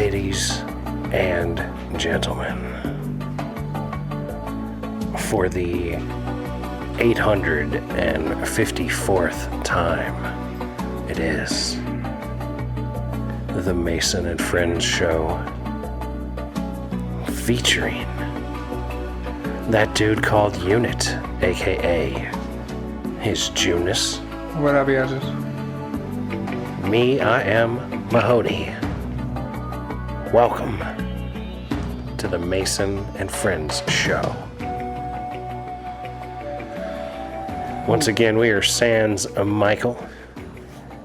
ladies and gentlemen, for the 854th time, it is the Mason and Friends Show, featuring that dude called Unit, aka his Junus. What up, y'all? Me, I am Mahoney. Welcome to the Mason and Friends Show. Once again, we are sans Michael,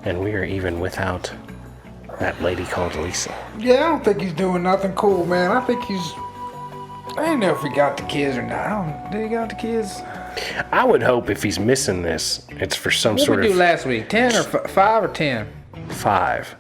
and we are even without that lady called Lisa. Yeah, I don't think he's doing nothing cool, man. I think I didn't know if he got the kids or not. Did he got the kids? I would hope if he's missing this, it's for some What sort we do of last week? 10 or 5 or 10? 5.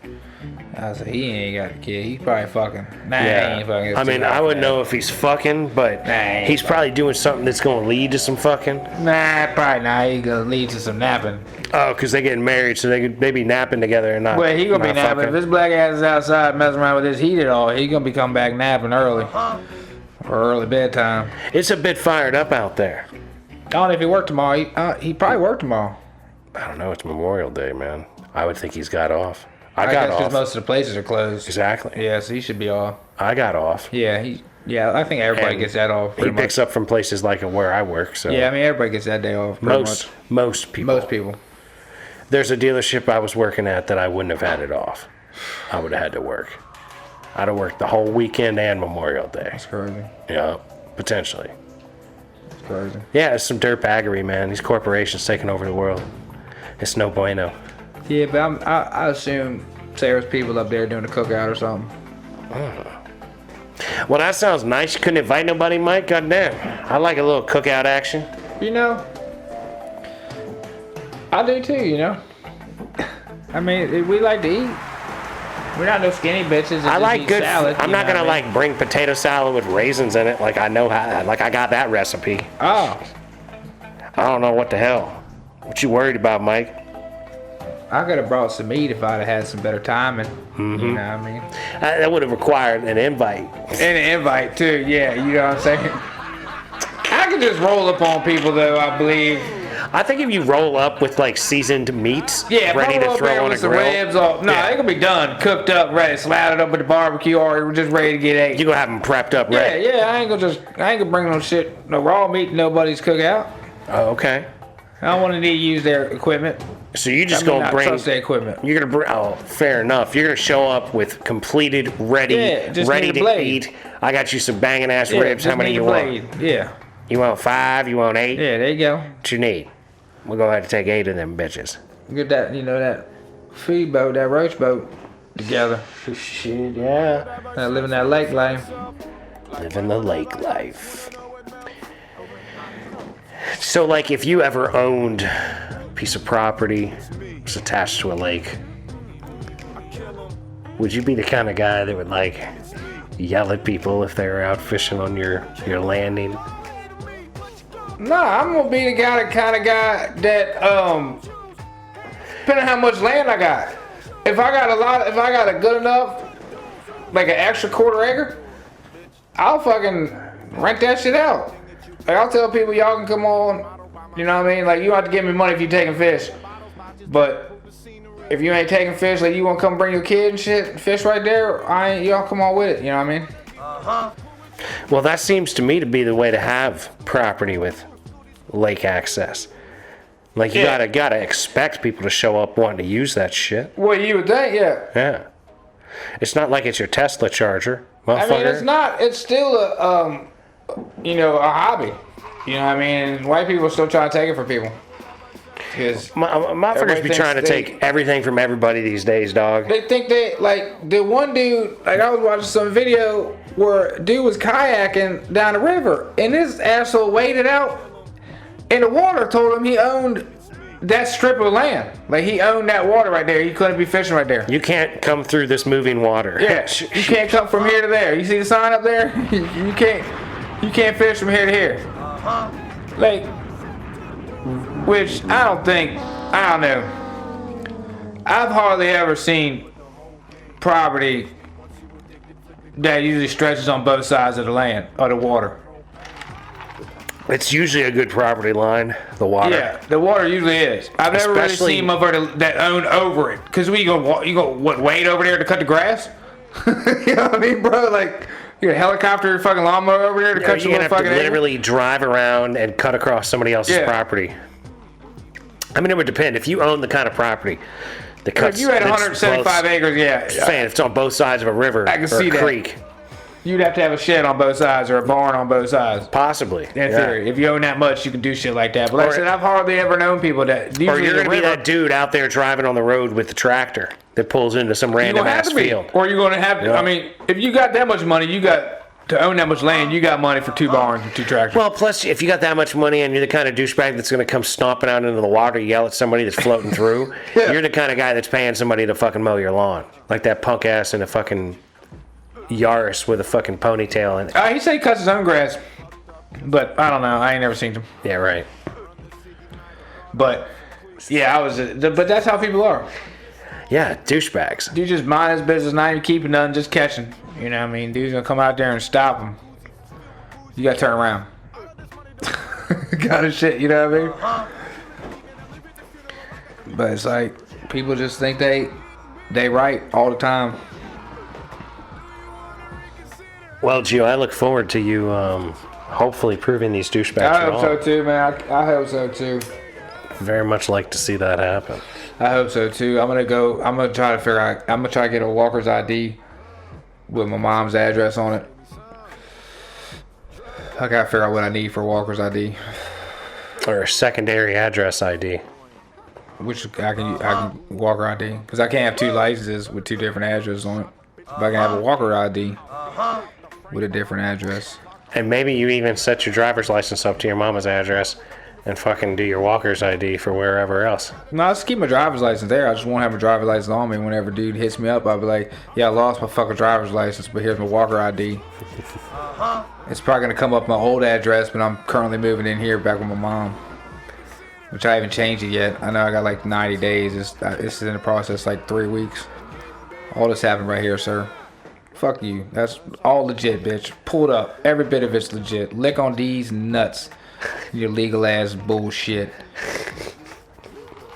I was like, he ain't got a kid. He's probably fucking. Nah, he Yeah. ain't fucking. I mean, I wouldn't know if he's fucking, but Nah, he's probably doing something that's going to lead to some fucking. Nah, probably not. He gonna lead to some napping. Oh, because they getting married, so they be napping together and not. Well, he gonna be not napping. If fucking. this black ass is outside messing around with this heat at all, he gonna be coming back napping early. Or early bedtime. It's a bit fired up out there. I don't know if he worked tomorrow. He probably worked tomorrow. I don't know. It's Memorial Day, man. I would think he's got off. I guess got because off. most of the places are closed. Exactly. Yeah, so he should be off. I got off. Yeah, I think everybody And gets that off. He Pretty picks up from places like where I work. So Yeah, I mean everybody gets that day off. Pretty most people. Most people. There's a dealership I was working at that I wouldn't have had it off. I would have had to work. I'd have worked the whole weekend and Memorial Day. That's crazy. Yeah, potentially. That's crazy. Yeah, it's some dirtbaggery, man. These corporations taking over the world. It's no bueno. Yeah, but I assume Sarah's people up there doing a cookout or something. Well, that sounds nice. You couldn't invite nobody, Mike? Goddamn. I like a little cookout action. You know, I do too. You know, I mean we like to eat. We're not no skinny bitches. That I just like eat good. salad, I'm you not know gonna what I mean? like bring potato salad with raisins in it. Like I know how. Like I got that recipe. Oh, I don't know what the hell. What you worried about, Mike? I could have brought some meat if I'd have had some better timing. Mm-hmm. You know what I mean? That would have required an invite. And an invite too. Yeah, you know what I'm saying. I could just roll up on people though. I believe. I think if you roll up with like seasoned meats, Yeah, ready to throw on a with some grill, ribs. No, Yeah. it could be done, cooked up, ready, slathered up with the barbecue, or just ready to get ate. you gonna have them prepped up, Yeah, ready. yeah. I ain't gonna bring no shit, no raw meat to nobody's cookout. Oh, okay. I don't want to need to use their equipment. So you just I mean, gonna not bring. trust their equipment. You're gonna bring. Oh, fair enough. You're gonna show up with completed, ready, Yeah, just ready need a to blade. eat. I got you some banging ass Yeah, ribs. How just many need you a want? blade. Yeah, You want 5? You want 8? yeah. There you go. What you need? We'll go ahead and take 8 of them bitches. Get that, that feed boat, that roach boat together. Shit, yeah. Living that lake life. Living the lake life. So, like, if you ever owned a piece of property was attached to a lake, would you be the kind of guy that would, like, yell at people if they were out fishing on your landing? Nah, I'm gonna be the kind of guy that depending on how much land I got. If I got a good enough, like an extra quarter acre, I'll fucking rent that shit out. Like I'll tell people y'all can come on, you know what I mean? Like you don't have to give me money if you taking fish. But if you ain't taking fish, like you wanna come bring your kid and shit, fish right there, y'all come on with it, you know what I mean? Well, that seems to me to be the way to have property with lake access. Like, you Yeah. gotta expect people to show up wanting to use that shit. Well, you would think, yeah. Yeah. It's not like it's your Tesla charger, motherfucker. I mean, it's not. It's still a hobby. You know what I mean? White people still try to take it from people. Cause Motherfuckers everybody be thinks trying to take everything from everybody these days, dog. they think like the one dude, like I was watching some video where dude was kayaking down the river and this asshole waded out and the water told him he owned that strip of land. Like he owned that water right there. He couldn't be fishing right there. You can't come through this moving water. Yeah, you can't come from here to there. You see the sign up there? You can't fish from here to here. Like, which I don't know. I've hardly ever seen property that usually stretches on both sides of the land or the water. It's usually a good property line, the water. Yeah, the water usually is. I've never really Especially- seen motherfuckers that own over it. Cause you go what, wade over there to cut the grass? You know what I mean, bro? Like you got a helicopter, fucking lawnmower over there to cut You're your gonna little have to fucking literally drive around and cut across somebody else's Yeah. property. I mean, it would depend. If you own the kind of property that cuts, If you had that's 175 both- acres, yeah, Saying it's on both sides of a river I can or see a that. creek, you'd have to have a shed on both sides or a barn on both sides. possibly. In theory, if you own that much, you can do shit like that. But like I Or- said, I've hardly ever known people that. Or Usually you're the gonna be river- that dude out there driving on the road with the tractor that pulls into some You're random gonna have ass to be, field. or you're gonna have. Yeah. I mean, if you got that much money, you got to own that much land. You got money for 2 barns and 2 tractors. Well, plus, if you got that much money and you're the kind of douchebag that's going to come stomping out into the water, yell at somebody that's floating through, Yeah. you're the kind of guy that's paying somebody to fucking mow your lawn. Like that punk ass in a fucking Yaris with a fucking ponytail. And He said he cuts his own grass, but I don't know. I ain't never seen him. yeah, right. But yeah, but that's how people are. Yeah, douchebags. Dude just mind his business, not even keeping nothing, just catching. You know what I mean? Dude's gonna come out there and stop him. You gotta turn around. Got his shit, you know what I mean? But it's like people just think they right all the time. Well, Gio, I look forward to you hopefully proving these douchebags I hope wrong. so too, man. I hope so too. Very much like to see that happen. I hope so too. I'm gonna try to figure out. I'm gonna try to get a walker's ID with my mom's address on it. I gotta figure out what I need for walker's ID, Or a secondary address ID. which I can walker ID because I can't have 2 licenses with 2 different addresses on it. But I can have a walker ID with a different address. And maybe you even set your driver's license up to your mama's address and fucking do your walker's ID for wherever else. No, I'll just keep my driver's license there. I just won't have a driver's license on me. Whenever dude hits me up, I'll be like, yeah, I lost my fucking driver's license, but here's my walker ID. It's probably going to come up my old address, but I'm currently moving in here back with my mom. Which I haven't changed it yet. I know I got like 90 days. It's in the process like 3 weeks. All this happened right here, sir. Fuck you. That's all legit, bitch. Pull it up. Every bit of it's legit. Lick on these nuts. Your legal ass bullshit.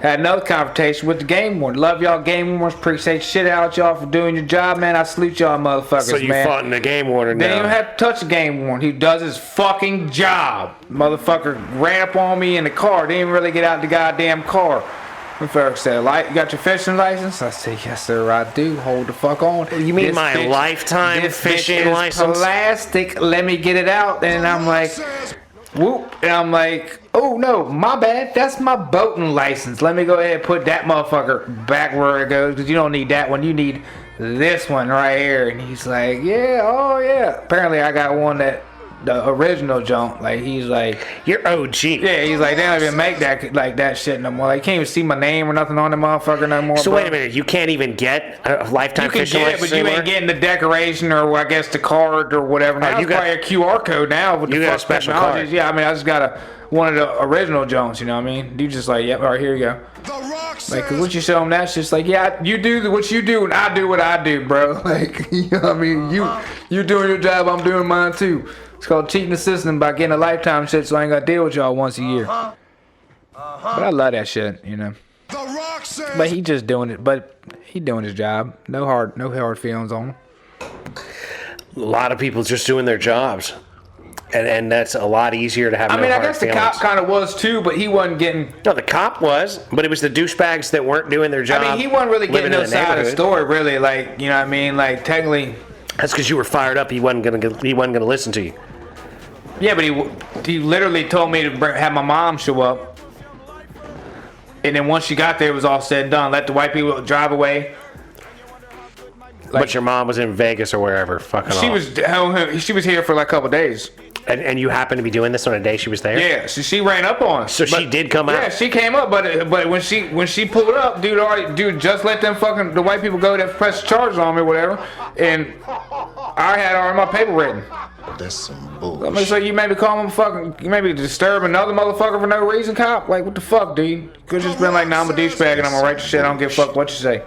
Had another confrontation with the game warden. Love y'all game wardens. Appreciate shit out y'all for doing your job, man. I salute y'all motherfuckers, So you man. fought in the game warden Didn't now. even have to touch the game warden. He does his fucking job. Motherfucker ran up on me in the car. Didn't even really get out the goddamn car. Motherfucker said, "You got your fishing license?" I said, "Yes, sir, I do. Hold the fuck on." You mean my lifetime this fishing bitch is license? Plastic. Let me get it out. And I'm like, whoop. And I'm like, oh no, my bad. That's my boating license. Let me go ahead and put that motherfucker back where it goes because you don't need that one. You need this one right here. And he's like, yeah, oh yeah. Apparently I got one that the original junk. Like he's like, You're OG. yeah, he's like, they don't even make that like that shit no more. Like, you can't even see my name or nothing on the motherfucker no more. So bro. wait a minute, you can't even get a lifetime You can fishing get it, license but you anymore? ain't getting the decoration or I guess the card or whatever. Now you it's got- probably a QR code now with you the got a fuck special technologies. card. Yeah, I mean I just got one of the original Jones. You know what I mean? You just like, yep, all right, here you go. Like, 'cause what you show them, that's just like, yeah, you do what you do and I do what I do, bro. Like, you know what I mean? You doing your job, I'm doing mine too. It's called cheating the system by getting a lifetime shit, so I ain't gotta deal with y'all once a year. But I love that shit, you know. But he just doing it. But he doing his job. No hard feelings on him. A lot of people just doing their jobs. And that's a lot easier to have I no mean, I hard guess the feelings. cop kind of was too, but he wasn't getting. No, the cop was, but it was the douchebags that weren't doing their job. I mean, he wasn't really living getting no in the side of the neighborhood. story, really. Like, you know what I mean? Like, technically, That's because you were fired up. He wasn't gonna listen to you. yeah, but he literally told me to have my mom show up, and then once she got there, it was all said and done. Let the white people drive away. But your mom was in Vegas or wherever, fucking She off. was here for like a couple days. And you happened to be doing this on a day she was there? Yeah, so she ran up on us. So she did come out? Yeah, she came up, but when she pulled up, dude just let them fucking the white people go that press charges on me or whatever, and I had all my paper written. That's some I'm bullshit. gonna say you maybe call him fucking, you maybe disturb another motherfucker for no reason, cop. Like what the fuck, dude? Could just been like, nah, I'm a douchebag and I'm gonna write your shit. I don't give a fuck what you say,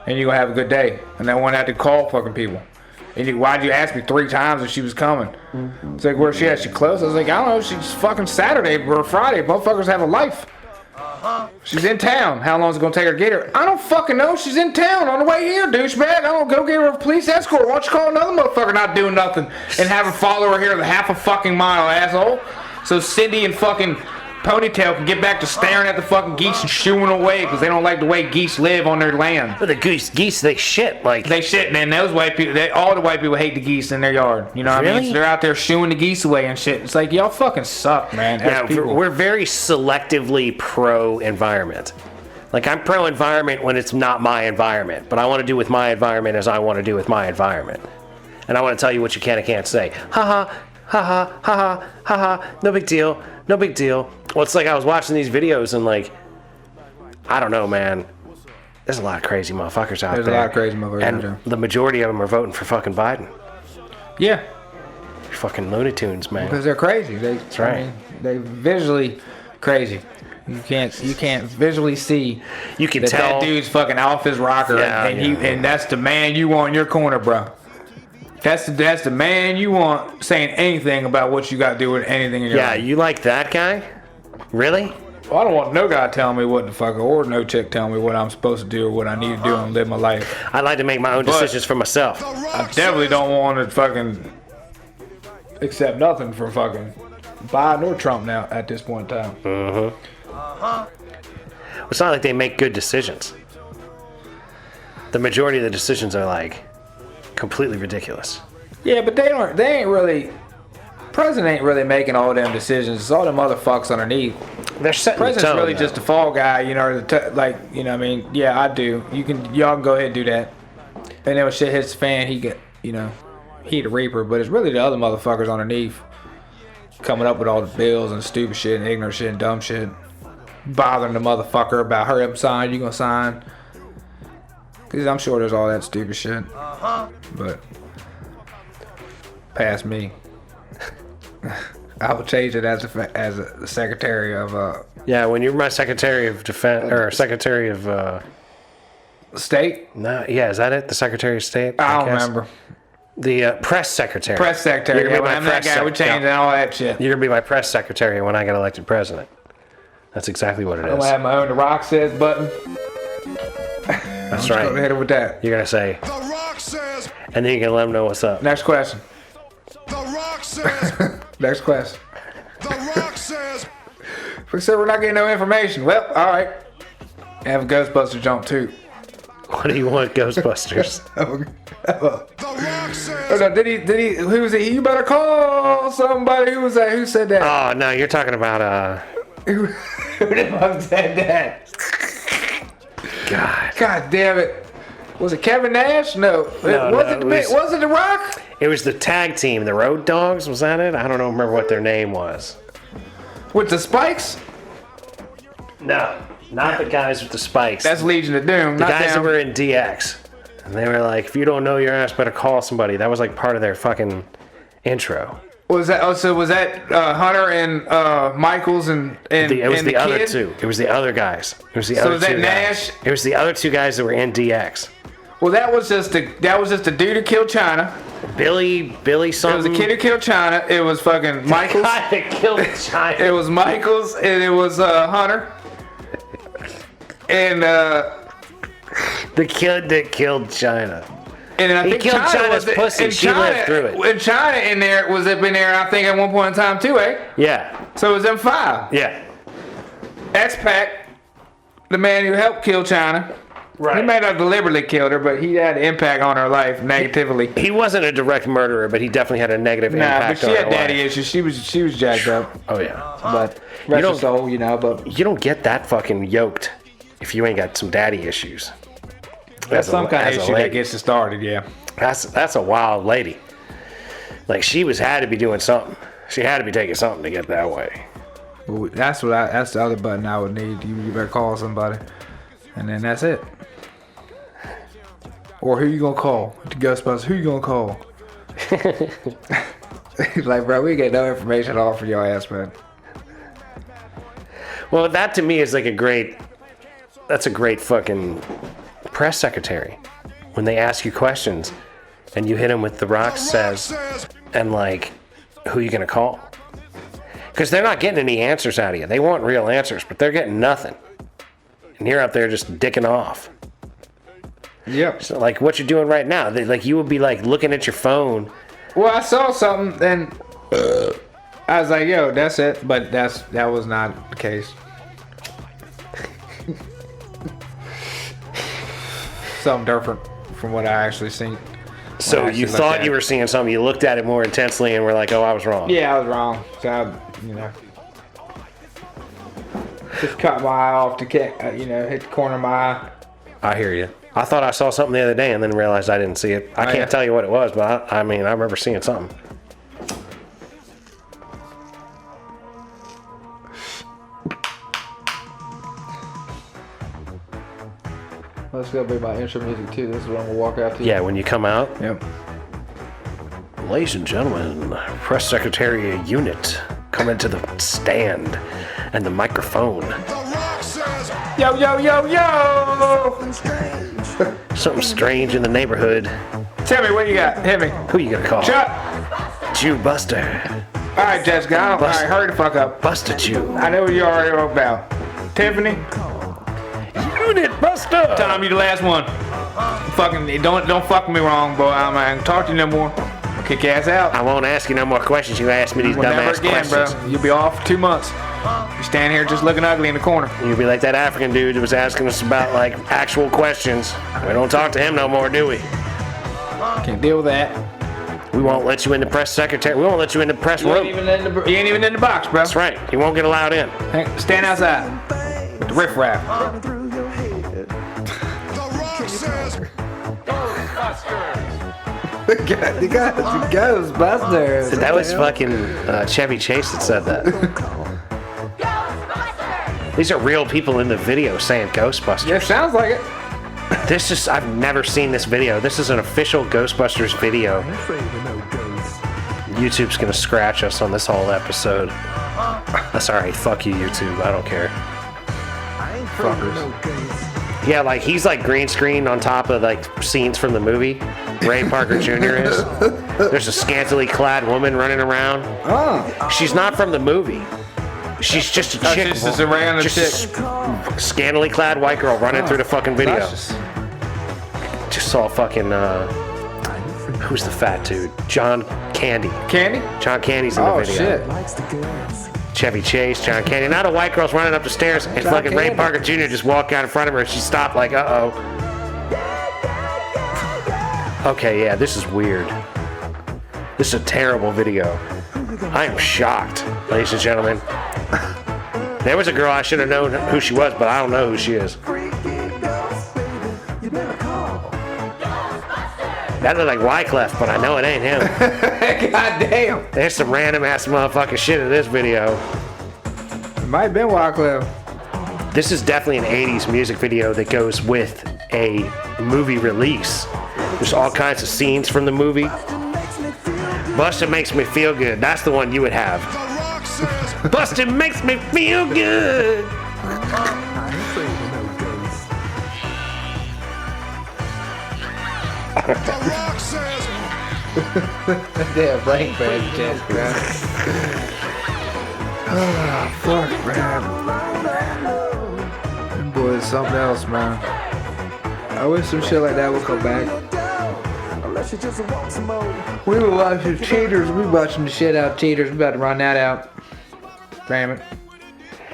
and you gonna have a good day. And then one had to call fucking people. Why'd you ask me 3 times if she was coming? It's like, where's she at? She close? I was like, I don't know. She's fucking Saturday or Friday. Motherfuckers have a life. She's in town. How long is it gonna take her to get her? I don't fucking know. She's in town on the way here, douchebag. I don't go get her a police escort. Why don't you call another motherfucker not doing nothing and have her follow her here the half a fucking mile, asshole? So Cindy and fucking Ponytail can get back to staring at the fucking geese and shooing away because they don't like the way geese live on their land. But the geese, they shit like. They shit, man. Those white people, all the white people hate the geese in their yard. You know what I mean? Really? So they're out there shooing the geese away and shit. It's like, y'all fucking suck, man. as Yeah, people. we're very selectively pro-environment. Like, I'm pro-environment when it's not my environment, but I want to do with my environment as I want to do with my environment. And I want to tell you what you can and can't say. Ha ha, ha ha, ha ha, ha ha, no big deal, no big deal. Well, it's like I was watching these videos and, like, I don't know, man. There's a lot of crazy motherfuckers out there. There's a lot of crazy motherfuckers out And there. the majority of them are voting for fucking Biden. Yeah. You're fucking Looney Tunes, man. Because they're crazy. That's right. I mean, they visually crazy. You can't visually see You can that tell. that dude's fucking off his rocker, Yeah, and that's the man you want in your corner, bro. That's the man you want saying anything about what you got to do with anything in your Yeah, life. you like that guy? Really? Well, I don't want no guy telling me what the fuck, or no chick telling me what I'm supposed to do or what I need to do and live my life. I like to make my own decisions for myself. I definitely don't want to fucking accept nothing from fucking Biden or Trump now at this point in time. It's not like they make good decisions. The majority of the decisions are like completely ridiculous. Yeah, but they ain't really. President ain't really making all them decisions. It's all them other fucks underneath. They're setting the President's tone, really though. just a fall guy, you know. Like, you know, what I mean, yeah, I do. Y'all can go ahead and do that. And then when shit hits the fan, he get, you know, he the reaper. But it's really the other motherfuckers underneath coming up with all the bills and stupid shit and ignorant shit and dumb shit, bothering the motherfucker about hurry up and sign. You gonna sign? Cause I'm sure there's all that stupid shit. But past me. I would change it as a secretary of Yeah, when you're my Secretary of Defense or Secretary of state. no, yeah, is that it? The Secretary of State? I don't guess? remember. The press secretary. Press secretary. You're gonna be Yeah, my I'm that press guy. We sec- changing all that shit. You're gonna be my press secretary when I get elected president. That's exactly what it I'm gonna is. have my own The Rock Says button. That's Go right. ahead with that. You're gonna say, The Rock says, and then you're gonna let them know what's up. Next question. The Rock says, Next question. The Rock says, We said we're not getting no information. Well, all right. Have a Ghostbuster jump too. What do you want, Ghostbusters? The Rock Oh, says, no, did he? Who was it? You better call somebody. Who was that? Who said that? Oh no, you're talking about Who the fuck said that? God. God damn it. Was it Kevin Nash? No. Was it The Rock? It was the tag team, the Road Dogs. Was that it? I don't know. Remember what their name was. With the spikes? No, not the guys with the spikes. That's Legion of Doom. the Not guys them. that were in DX. And they were like, if you don't know your ass, better call somebody. That was like part of their fucking intro. Was that? Oh, so was that Hunter and Michaels and It was and the other kid? two. It was the other guys. It was the So other was that two Nash? guys. It was the other two guys that were in DX. Well, that was just the dude who killed China. Billy It was something. the kid who killed China. It was fucking Michaels. guy that killed China. It was Michaels and it was Hunter. And The kid that killed China. and then I He think killed China China's was pussy. and She China, lived through it. And China in there was up in there. I think at one point in time too, eh? Yeah. So it was them five. Yeah. X-Pac, the man who helped kill China. Right. He may not have deliberately killed her, but he had an impact on her life negatively. He wasn't a direct murderer, but he definitely had a negative Nah, but impact she on had her daddy life. issues. She was jacked up. Oh yeah. But You rest don't- her soul, you know. But You don't get that fucking yoked if you ain't got some daddy issues. that's some kind of as a issue that lady. gets it started. Yeah. That's a wild lady. Like she had to be doing something. She had to be taking something to get that way. Well, that's the other button I would need. You better call somebody, and then that's it. Or who you gonna call? The Ghostbusters. Who you gonna call? He's like, bro, we get no information at all for your ass, man. Well, that to me is like that's a great fucking press secretary. When they ask you questions, and you hit them with The Rock The Rock Says, says, and like, who you gonna call? Because they're not getting any answers out of you. They want real answers, but they're getting nothing. And you're out there just dicking off. Yep. So like what you're doing right now, like you would be like looking at your phone. Well, I saw something, and I was like, "Yo, that's it." But that was not the case. Something different from what I actually seen. So you thought you were seeing something. You looked at it more intensely and were like, "Oh, I was wrong." Yeah, I was wrong. So just cut my eye off to hit the corner of my eye. I hear you. I thought I saw something the other day and then realized I didn't see it. I can't tell you what it was, but I mean, I remember seeing something. Let's go be my intro music too. This is what I'm gonna walk out to. Yeah, when you come out. Yep. Ladies and gentlemen, Press Secretary Unit coming to the stand and the microphone. The Rock says, Yo, yo, yo, yo! Something strange in the neighborhood. Tell me what you got. Hit me. Who you gonna call? Shut. Jew Buster. All right, Jessica. All right, hurry the fuck up. Buster Jew. I know what you already wrote about. Tiffany, Unit Buster. Tom, you the last one. Fucking don't fuck me wrong, boy. I'm not gonna talk to you no more. I'll kick your ass out. I won't ask you no more questions. You ask me these Well, never dumbass again, questions. bro. You'll be off for 2 months. You stand here just looking ugly in the corner. You'll be like that African dude that was asking us about like actual questions. We don't talk to him no more, do we? Can't deal with that. We won't let you in the press secretary. We won't let you in the press You ain't room. even in the box, bro. That's right. You won't get allowed in. Hey, stand outside with the riffraff. The Rock says, The Ghostbusters. That was fucking Chevy Chase that said that. These are real people in the video saying Ghostbusters. Yeah, sounds like it. This is, I've never seen this video. This is an official Ghostbusters video. YouTube's gonna scratch us on this whole episode. That's alright, fuck you, YouTube. I don't care. Fuckers. Yeah, like he's like green screen on top of like scenes from the movie. Ray Parker Jr. is. There's a scantily clad woman running around. Oh. She's not from the movie. She's just a chick. she's just a random just a scantily clad white girl running through the fucking video. Just saw fucking who's the fat dude? John Candy. Candy? John Candy's in the Oh, video. shit. Chevy Chase, John Candy. Now the white girl's running up the stairs and fucking Ray Candy. Parker Jr. just walked out in front of her and she stopped like, uh-oh. Okay, yeah, this is weird. This is a terrible video. I am shocked, ladies and gentlemen. There was a girl I should have known who she was, but I don't know who she is. That looked like Wyclef, but I know it ain't him. God damn. There's some random ass motherfucking shit in this video. It might have been Wyclef. This is definitely an 80s music video that goes with a movie release. There's all kinds of scenes from the movie. Busted Makes Me Feel Good. That's the one you would have. The Rock says, Busted Makes Me Feel Good. The Rock says, Yeah, blank bad Jessica. Ah, fuck, man. Them boys is something else, man. I wish some shit like that would come back. We were watching Cheaters. We watching the shit out of Cheaters. We about to run that out. Damn it.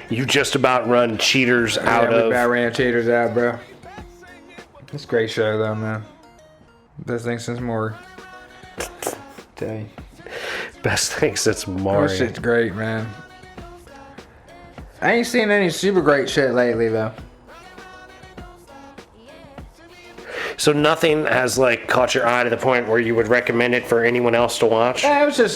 You just about run cheaters out We of. about ran Cheaters out, bro. It's a great show, though, man. Best thing since Maury. Tell you. Best thing since That Mario. shit's great, man. I ain't seen any super great shit lately, though. So nothing has like caught your eye to the point where you would recommend it for anyone else to watch? Yeah, it's a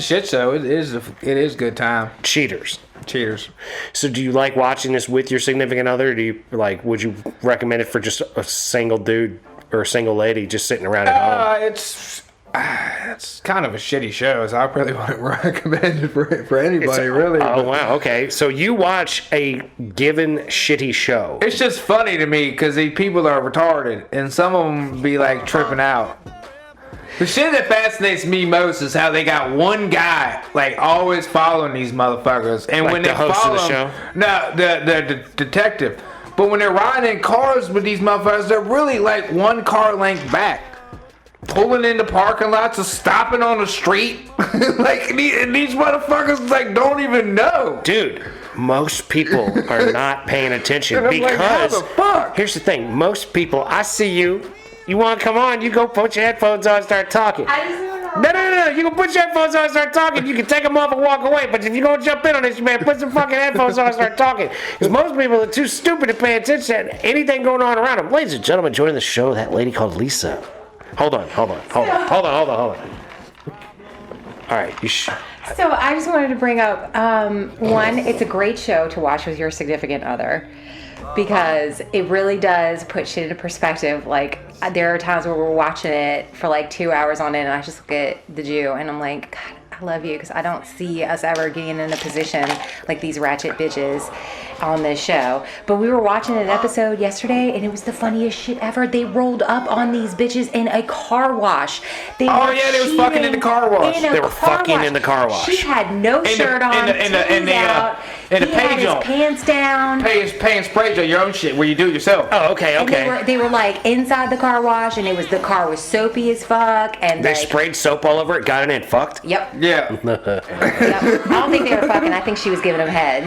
shit show. It is good time. Cheaters. Cheers. So do you like watching this with your significant other? Do you like? Would you recommend it for just a single dude or a single lady just sitting around at home? It's kind of a shitty show, so I probably wouldn't recommend it for anybody, really. Oh, wow. Okay. So you watch a given shitty show. It's just funny to me because these people are retarded, and some of them be like tripping out. The shit that fascinates me most is how they got one guy like always following these motherfuckers, and Like when the they host of follow the them, no, the detective. But when they're riding in cars with these motherfuckers, they're really like one car length back, pulling into parking lots or stopping on the street. Like these motherfuckers like don't even know. Dude, most people are not paying attention And I'm like, how because the fuck? here's the thing. Most people, I see you. You want to come on? You go put your headphones on and start talking. No. You can put your headphones on and start talking. You can take them off and walk away. But if you're going to jump in on this, you better put some fucking headphones on and start talking. Because most people are too stupid to pay attention to anything going on around them. Ladies and gentlemen, joining the show, that lady called Lisa. Hold on. All right, So I just wanted to bring up, one, it's a great show to watch with your significant other because it really does put shit into perspective. Like, there are times where we're watching it for like 2 hours on end and I just look at the Jew and I'm like, God, I love you, because I don't see us ever getting in a position like these ratchet bitches on this show. But we were watching an episode yesterday and it was the funniest shit ever. They rolled up on these bitches in a car wash. They They was fucking in the car wash. They were fucking in the car wash. She had no shirt on, titties out. in the He had page his on. pants down. Paying spray to your own shit where you do it yourself. Oh, okay. And they were like inside the car wash, and the car was soapy as fuck, and They like, sprayed soap all over it, got in it, and fucked? Yep. Yeah. Yep. I don't think they were fucking. I think she was giving him head.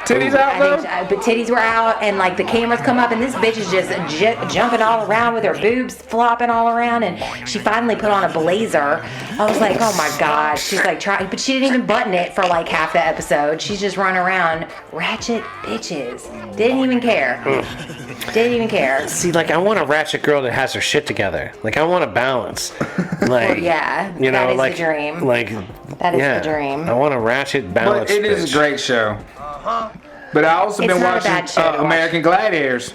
Titties out, though? But titties were out, and like the cameras come up, and this bitch is just jumping all around with her boobs flopping all around, and she finally put on a blazer. I was like, oh my god. She's like trying, but she didn't even button it for like half the episode. She's just running around, ratchet bitches. Didn't even care. Didn't even care. See, like, I want a ratchet girl that has her shit together. Like, I want a balance. Like, Well, yeah, you know, that is like, the dream. Like, That is yeah, the dream. I want a ratchet balance. But it is a great show. But I also It's been not a watching bad show to watch. American Gladiators.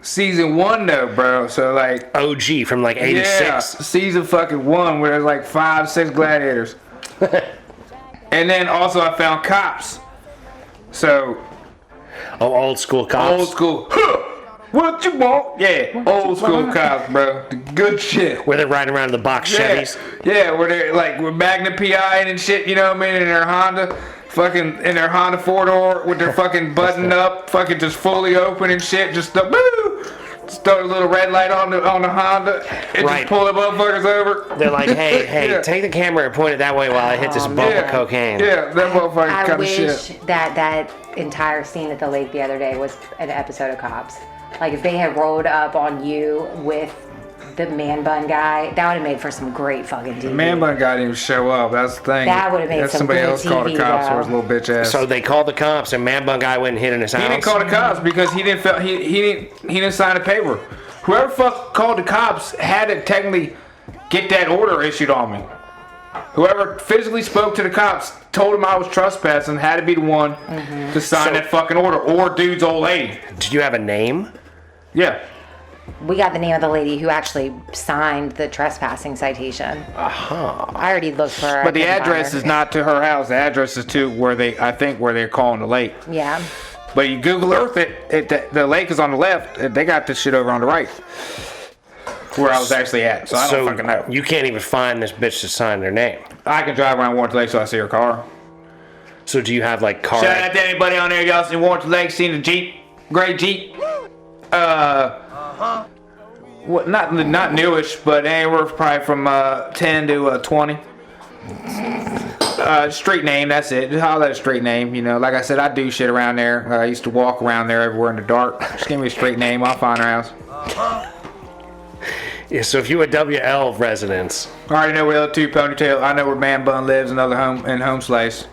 Season 1 though, bro. So like OG from like '86. yeah, season fucking 1 where there's like 5-6 gladiators. And then also I found Cops. So Oh, old school cops. old school. What you want? Yeah, old school Cops, bro. The good shit. Where they're riding around in the box Yeah, Chevys. yeah, where they're like with Magna PI and shit, you know what I mean, in their Honda, fucking in their Honda 4-door with their fucking button up, fucking just fully open and shit, just the boo, just throw a little red light on the Honda and Right. just pull the motherfuckers over. They're like, hey, Yeah. take the camera and point it that way while I hit this bump of cocaine. Yeah, that motherfucker I kind of wish shit. that entire scene at the lake the other day was an episode of Cops. Like, if they had rolled up on you with the man bun guy, that would have made for some great fucking TV. Man bun guy didn't even show up. That's the thing. That would've made That's some somebody good else called the TV, cops though. or his little bitch ass. So they called the cops and Man Bun Guy went and hid in his house. He didn't call the cops because he didn't sign a paper. Whoever fuck called the cops had to technically get that order issued on me. Whoever physically spoke to the cops told him I was trespassing had to be the one to sign So- that fucking order, or dude's old lady. Did you have a name? Yeah. We got the name of the lady who actually signed the trespassing citation. I already looked for her. But the I couldn't find address her. is not to her house. The address is to where they're calling the lake. Yeah. But you Google Earth the lake is on the left. They got this shit over on the right. Where I was actually at. So I don't fucking know. You can't even find this bitch to sign their name. I can drive around Warrenton Lake so I see her car. So do you have like car? Shout out to anybody on there, y'all seen Warrenton Lake, seen the Jeep, gray Jeep. What? Not newish, but anywhere probably from 10 to 20. Street name, that's it. Just holler at a street name. You know, like I said, I do shit around there. I used to walk around there everywhere in the dark. Just give me a street name, I'll find her house. Yeah, so if you were WL residents, I already know where L2 Ponytail. I know where Man Bun lives, another home in Home Slice.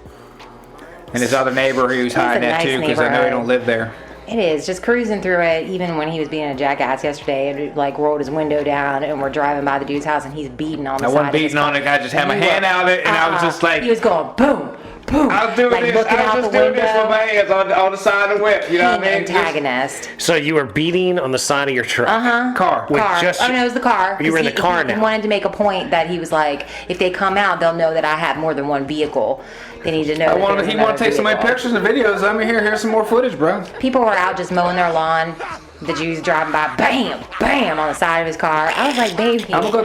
And his other neighbor who's hiding a that nice too, because I know he neighborhood. don't live there. It is. Just cruising through it, even when he was being a jackass yesterday, and like rolled his window down, and we're driving by the dude's house, and he's beating on the I side wasn't of his beating on car. it. I just had my You hand were- out of it, and I was just like, He was going boom, boom. I was doing like this. looking I out was just the doing this window. with my hands on the side of the whip. You know what I mean? Antagonist. So you were beating on the side of your truck. Car. With Car. just- Oh no, it was the car. You were in 'Cause the car he now. wanted to make a point that he was like, if they come out, they'll know that I have more than one vehicle. They need to know. He want to take so many pictures and videos. Let me here's some more footage, bro. People were out just mowing their lawn. The Jews driving by, bam, bam, on the side of his car. I was like, baby, I'm gonna go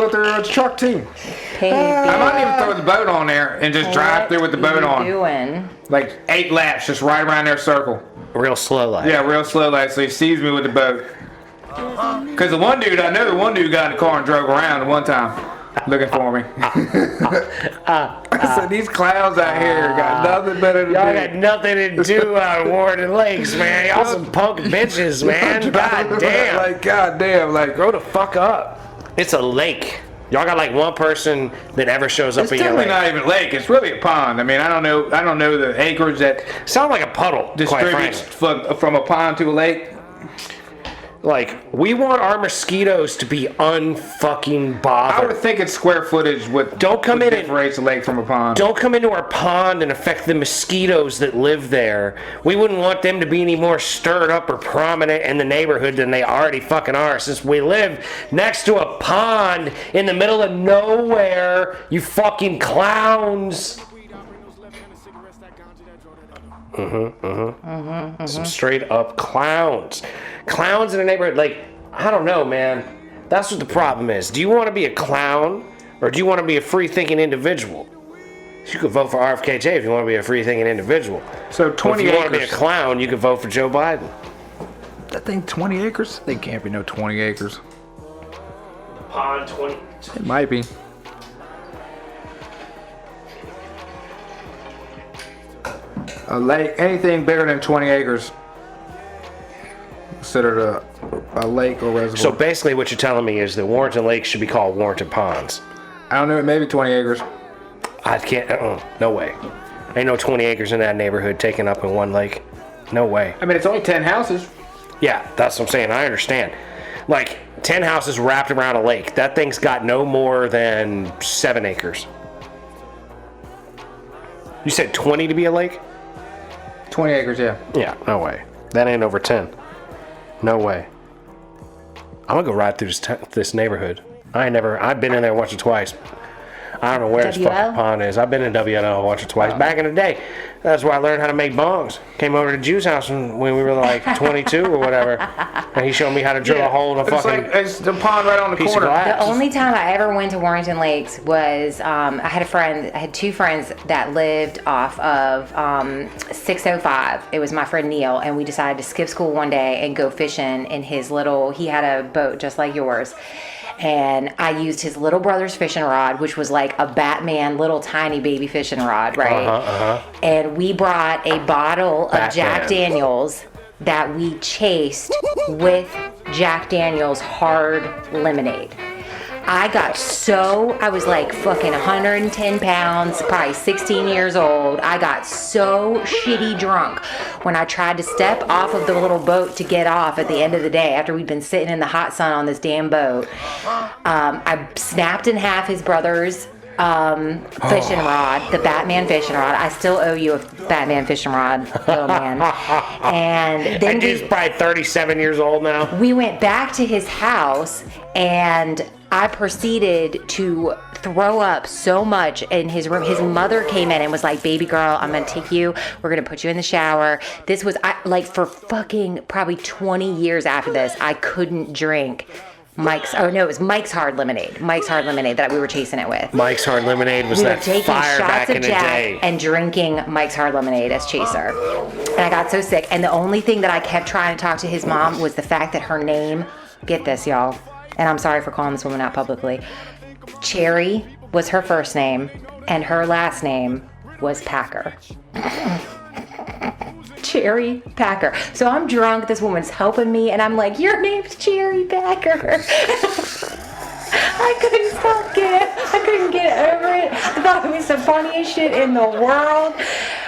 through the truck too. baby, I might even throw the boat on there and just drive through with the boat what on. you doing? Like 8 laps, just right around their circle. Real slow like. Yeah, real slow, like so he sees me with the boat. Cause the one dude got in the car and drove around at one time, looking for me. So these clowns out here got nothing better to Y'all do. got nothing to do out of Warden Lakes, man. Y'all some punk bitches, man. God damn. Like goddamn, like Grow the fuck up. It's a lake. Y'all got like one person that ever shows up it's in your definitely lake. not even a lake. It's really a pond. I mean, I don't know the acreage that Sound like a puddle, quite distributes frankly. from a pond to a lake. Like, we want our mosquitoes to be unfucking I bothered. would think it's square footage with Don't come in and- differentiates a lake from a pond. Don't come into our pond and affect the mosquitoes that live there. We wouldn't want them to be any more stirred up or prominent in the neighborhood than they already fucking are, since we live next to a pond in the middle of nowhere, you fucking clowns. Some straight up clowns. Clowns in the neighborhood, like, I don't know, man. That's what the problem is. Do you want to be a clown, or do you want to be a free thinking individual? You could vote for RFK if you want to be a free thinking individual. So But 20 if you want to be a acres. clown, you could vote for Joe Biden. That thing 20 acres? They can't be no 20 acres. Pond 20. It might be. A lake, anything bigger than 20 acres, considered a lake or reservoir. So basically, what you're telling me is that Warrenton Lake should be called Warrenton Ponds. I don't know, maybe 20 acres. I can't. No way. Ain't no 20 acres in that neighborhood taken up in one lake. No way. I mean, it's only 10 houses. Yeah, that's what I'm saying. I understand. Like 10 houses wrapped around a lake. That thing's got no more than 7 acres. You said 20 to be a lake? 20 acres, yeah. Yeah, no way. That ain't over 10. No way. I'm gonna go right through this neighborhood. I've been in there once or twice. I don't know where this WL? fucking pond is. I've been in WNO once or twice. Back in the day, that's where I learned how to make bongs. Came over to Jew's house when we were like 22 or whatever, and he showed me how to drill a hole in a It's fucking like it's the pond right on the piece of corner. glass. The only time I ever went to Warrenton Lakes was I had 2 friends that lived off of 605. It was my friend Neil, and we decided to skip school one day and go fishing in his little. He had a boat just like yours. And I used his little brother's fishing rod, which was like a Batman little tiny baby fishing rod, right? And we brought a bottle of Jack Batman. Daniels that we chased with Jack Daniels hard lemonade. I was like fucking 110 pounds, probably 16 years old. I got so shitty drunk when I tried to step off of the little boat to get off at the end of the day after we'd been sitting in the hot sun on this damn boat. I snapped in half his brother's fishing rod, the Batman fishing rod. I still owe you a Batman fishing rod, little man. And then And he's probably 37 years old now. we went back to his house, and I proceeded to throw up so much in his room. His mother came in and was like, "Baby girl, I'm gonna take you. We're gonna put you in the shower." This was like for fucking probably 20 years after this, I couldn't drink it was Mike's Hard Lemonade. Mike's Hard Lemonade that we were chasing it with. Mike's Hard Lemonade was We were that taking fire shots back of in the Jack day. and drinking Mike's Hard Lemonade as chaser. And I got so sick. And the only thing that I kept trying to talk to his mom was the fact that her name, get this, y'all, and I'm sorry for calling this woman out publicly, Cherry was her first name, and her last name was Packer. Cherry Packer. So I'm drunk, this woman's helping me, and I'm like, "Your name's Cherry Packer." I couldn't get over it. I thought it was the funniest shit in the world.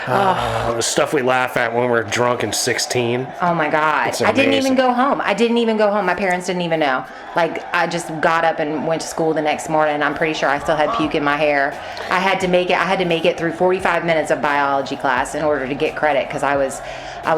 The stuff we laugh at when we're drunk and 16. Oh my God. It's I didn't even amazing. go home. My parents didn't even know. Like, I just got up and went to school the next morning, and I'm pretty sure I still had puke in my hair. I had to make it through 45 minutes of biology class in order to get credit, because I was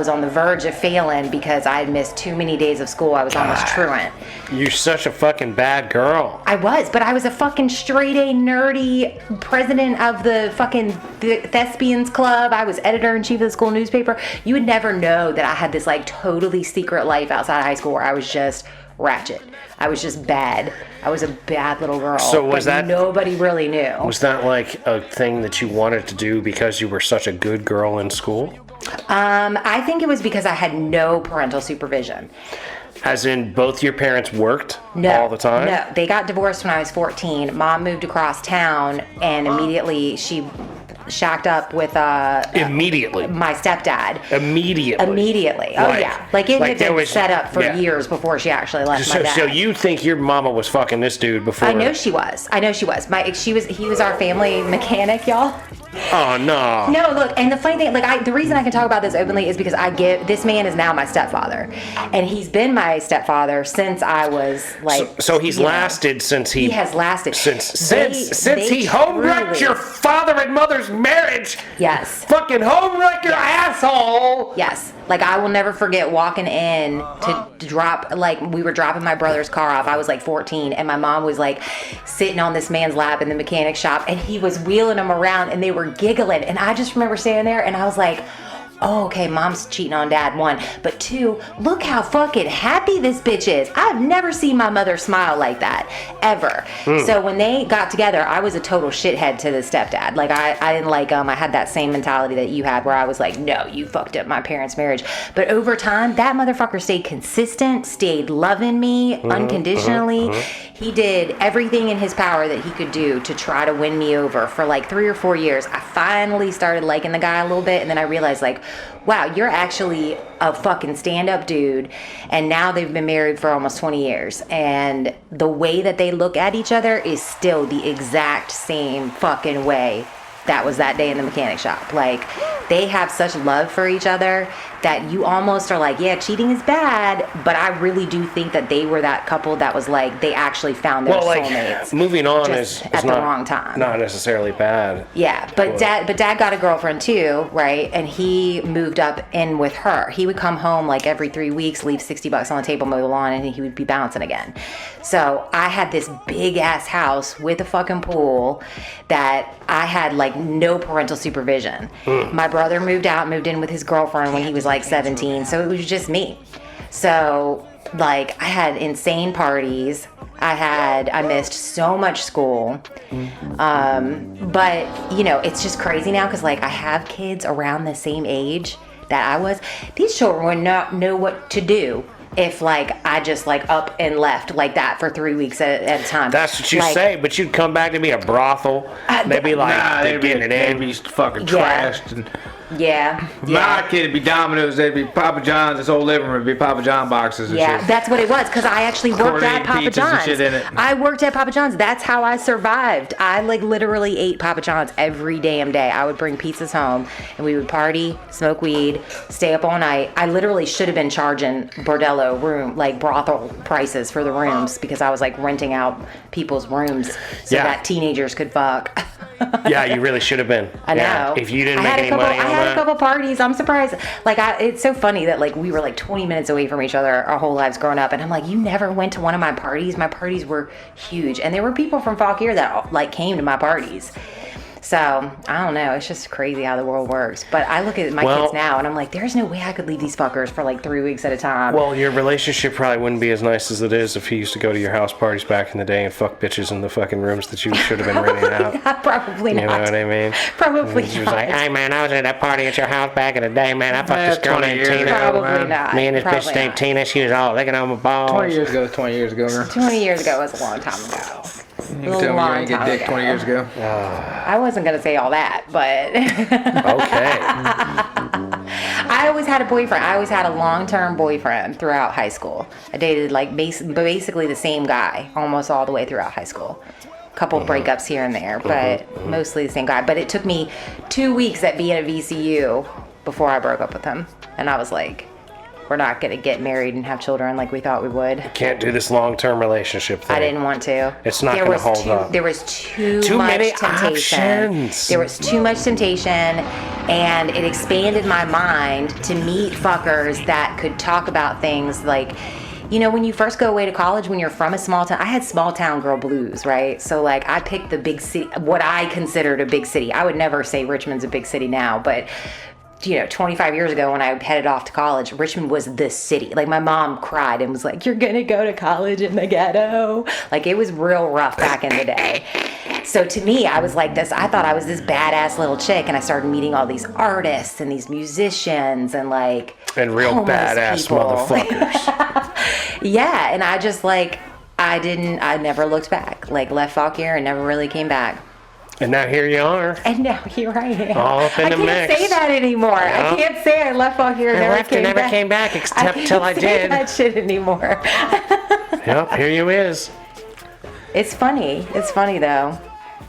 on the verge of failing because I had missed too many days of school. I was almost truant. You're such a fucking bad girl. I was, but I was a fucking straight A nerdy president of the fucking Thespians Club. I was editor-in-chief of the school newspaper. You would never know that I had this like totally secret life outside of high school where I was just ratchet. I was just bad. I was a bad little girl. So was but that- nobody really knew? Was that like a thing that you wanted to do because you were such a good girl in school? I think it was because I had no parental supervision. As in, both your parents worked No, all the time? No, they got divorced when I was 14. Mom moved across town, and immediately she shacked up with Immediately. my stepdad. Immediately. Immediately. Oh Like- yeah. Like it like had there been was- set up for yeah. years before she actually left my So, dad. so you think your mama was fucking this dude before? I know she was. He was our family mechanic, y'all. Oh, no. No, look, and the funny thing, like, the reason I can talk about this openly is because this man is now my stepfather, and he's been my stepfather since I was like. So he's you know, lasted since He has lasted Since They- he homewrecked truly- your father and mother's marriage. Yes. Fucking homewreck your asshole. Yes. Like, I will never forget walking in to drop, like, we were dropping my brother's car off. I was like 14, and my mom was like sitting on this man's lap in the mechanic shop, and he was wheeling him around, and they were giggling. And I just remember standing there, and I was like, oh, okay, mom's cheating on dad, 1. But 2, look how fucking happy this bitch is. I've never seen my mother smile like that, ever. So when they got together, I was a total shithead to the stepdad. Like, I didn't like him. I had that same mentality that you had where I was like, no, you fucked up my parents' marriage. But over time, that motherfucker stayed consistent, stayed loving me unconditionally. He did everything in his power that he could do to try to win me over for like 3 or 4 years. I finally started liking the guy a little bit, and then I realized, like, wow, you're actually a fucking stand-up dude. And now they've been married for almost 20 years. And the way that they look at each other is still the exact same fucking way that was that day in the mechanic shop. Like, they have such love for each other that you almost are like, yeah, cheating is bad, but I really do think that they were that couple that was like, they actually found their Well, like, soulmates. moving on just is at the not, wrong time. not necessarily bad. Yeah, but dad got a girlfriend too, right? And he moved up in with her. He would come home like every 3 weeks, leave $60 on the table, mow the lawn, and he would be bouncing again. So I had this big ass house with a fucking pool that I had like no parental supervision. My brother moved in with his girlfriend when he was like 17, so it was just me. So like, I had insane parties. I missed so much school. But you know, it's just crazy now because like I have kids around the same age that I was. These children would not know what to do if like I just like up and left like that for 3 weeks at a time. That's what you Like, say, but you'd come back to be a brothel. They'd be like, Nah, they're getting it they'd in. be fucking Yeah. trashed. And Yeah. my kid would be Domino's. They'd be Papa John's. This whole living room would be Papa John boxes and Yeah, shit. that's what it was, because I actually worked at Corned Papa pizzas and John's. shit in it. I worked at Papa John's. That's how I survived. I like literally ate Papa John's every damn day. I would bring pizzas home, and we would party, smoke weed, stay up all night. I literally should have been charging bordello room, like brothel prices for the rooms, because I was like renting out people's rooms so Yeah. that teenagers could fuck. Yeah, you really should have been. I know. Yeah, if you didn't I make had any a couple, money on I had that. a couple parties. I'm surprised. Like, it's so funny that like we were like 20 minutes away from each other our whole lives growing up, and I'm like, you never went to one of my parties. My parties were huge, and there were people from Fauquier that like came to my parties. So I don't know. It's just crazy how the world works. But I look at my kids now, and I'm like, there's no way I could leave these fuckers for like 3 weeks at a time. Well, your relationship probably wouldn't be as nice as it is if he used to go to your house parties back in the day and fuck bitches in the fucking rooms that you should have been renting out. Probably You not. know what I mean? Probably She was not. like, hey man, I was at that party at your house back in the day, man. I fucked this girl 20 named years Tina. ago, Probably man. not. Me and this Probably bitch named not. Tina, she was all licking on my balls. 20 years ago, 20 years ago, girl. 20 years ago was a long time ago. You can tell me you long ain't get time dick ago. 20 years ago. I wasn't gonna say all that, but Okay. I always had a boyfriend. I always had a long-term boyfriend throughout high school. I dated like basically the same guy almost all the way throughout high school. couple breakups here and there, but mostly the same guy. But it took me 2 weeks at being at VCU before I broke up with him. And I was like, we're not going to get married and have children like we thought we would. Can't do this long-term relationship thing. I didn't want to. It's not going to hold up. There was too many much temptation. options. There was too much temptation, and it expanded my mind to meet fuckers that could talk about things like, you know, when you first go away to college, when you're from a small town, I had small town girl blues, right? So like I picked the big city, what I considered a big city. I would never say Richmond's a big city now, but 25 years ago when I headed off to college, Richmond was the city. Like my mom cried and was like, you're gonna go to college in the ghetto. Like it was real rough back in the day. So to me, I was like this, I thought I was this badass little chick, and I started meeting all these artists and these musicians and like And real homeless badass people. motherfuckers. Yeah, and I just like, I never looked back. Like left Fauquier and never really came back. And now here you are. And now here I am. All up in the I mix. can't say that anymore. Yeah. I can't say I left off here and never left and came never back. came back, except can't till I say did. that shit anymore. Yep, here you is. It's funny. It's funny though.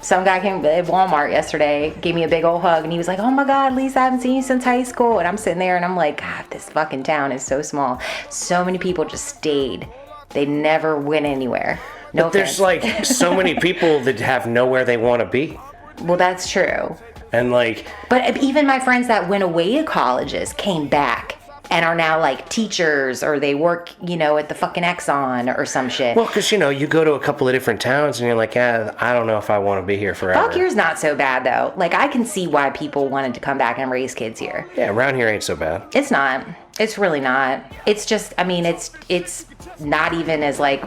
Some guy came at Walmart yesterday, gave me a big old hug, and he was like, oh my God, Lisa, I haven't seen you since high school. And I'm sitting there and I'm like, God, this fucking town is so small. So many people just stayed. They never went anywhere. No But there's offense. like so many people that have nowhere they want to be. Well, that's true. And like, But even my friends that went away to colleges came back and are now like teachers, or they work, at the fucking Exxon or some shit. well, because you go to a couple of different towns and you're like, I don't know if I want to be here forever. Fauquier's not so bad though. Like I can see why people wanted to come back and raise kids here. Yeah, around here ain't so bad. It's not. It's really not. It's just, it's not even as like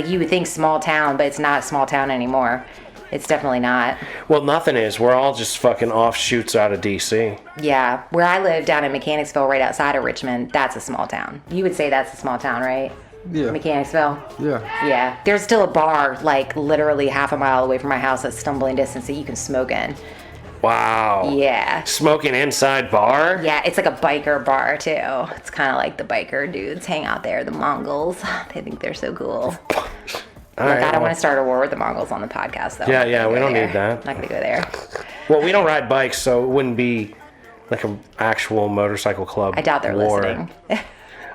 you would think small town, but it's not a small town anymore. It's definitely not. Well, nothing is. We're all just fucking offshoots out of D.C. Yeah, where I live down in Mechanicsville, right outside of Richmond, that's a small town. You would say that's a small town, right? Yeah. Mechanicsville? Yeah. Yeah. There's still a bar, like, literally half a mile away from my house that's stumbling distance that you can smoke in. Wow. Yeah. Smoking inside bar? Yeah, it's like a biker bar, too. It's kind of like the biker dudes hang out there, the Mongols. They think they're so cool. All Look, right, I don't well- want to start a war with the Mongols on the podcast, though. Yeah, I'm not gonna we go don't there. need that. I'm not going to go there. Well, we don't ride bikes, so it wouldn't be like an actual motorcycle club. I doubt they're war. listening.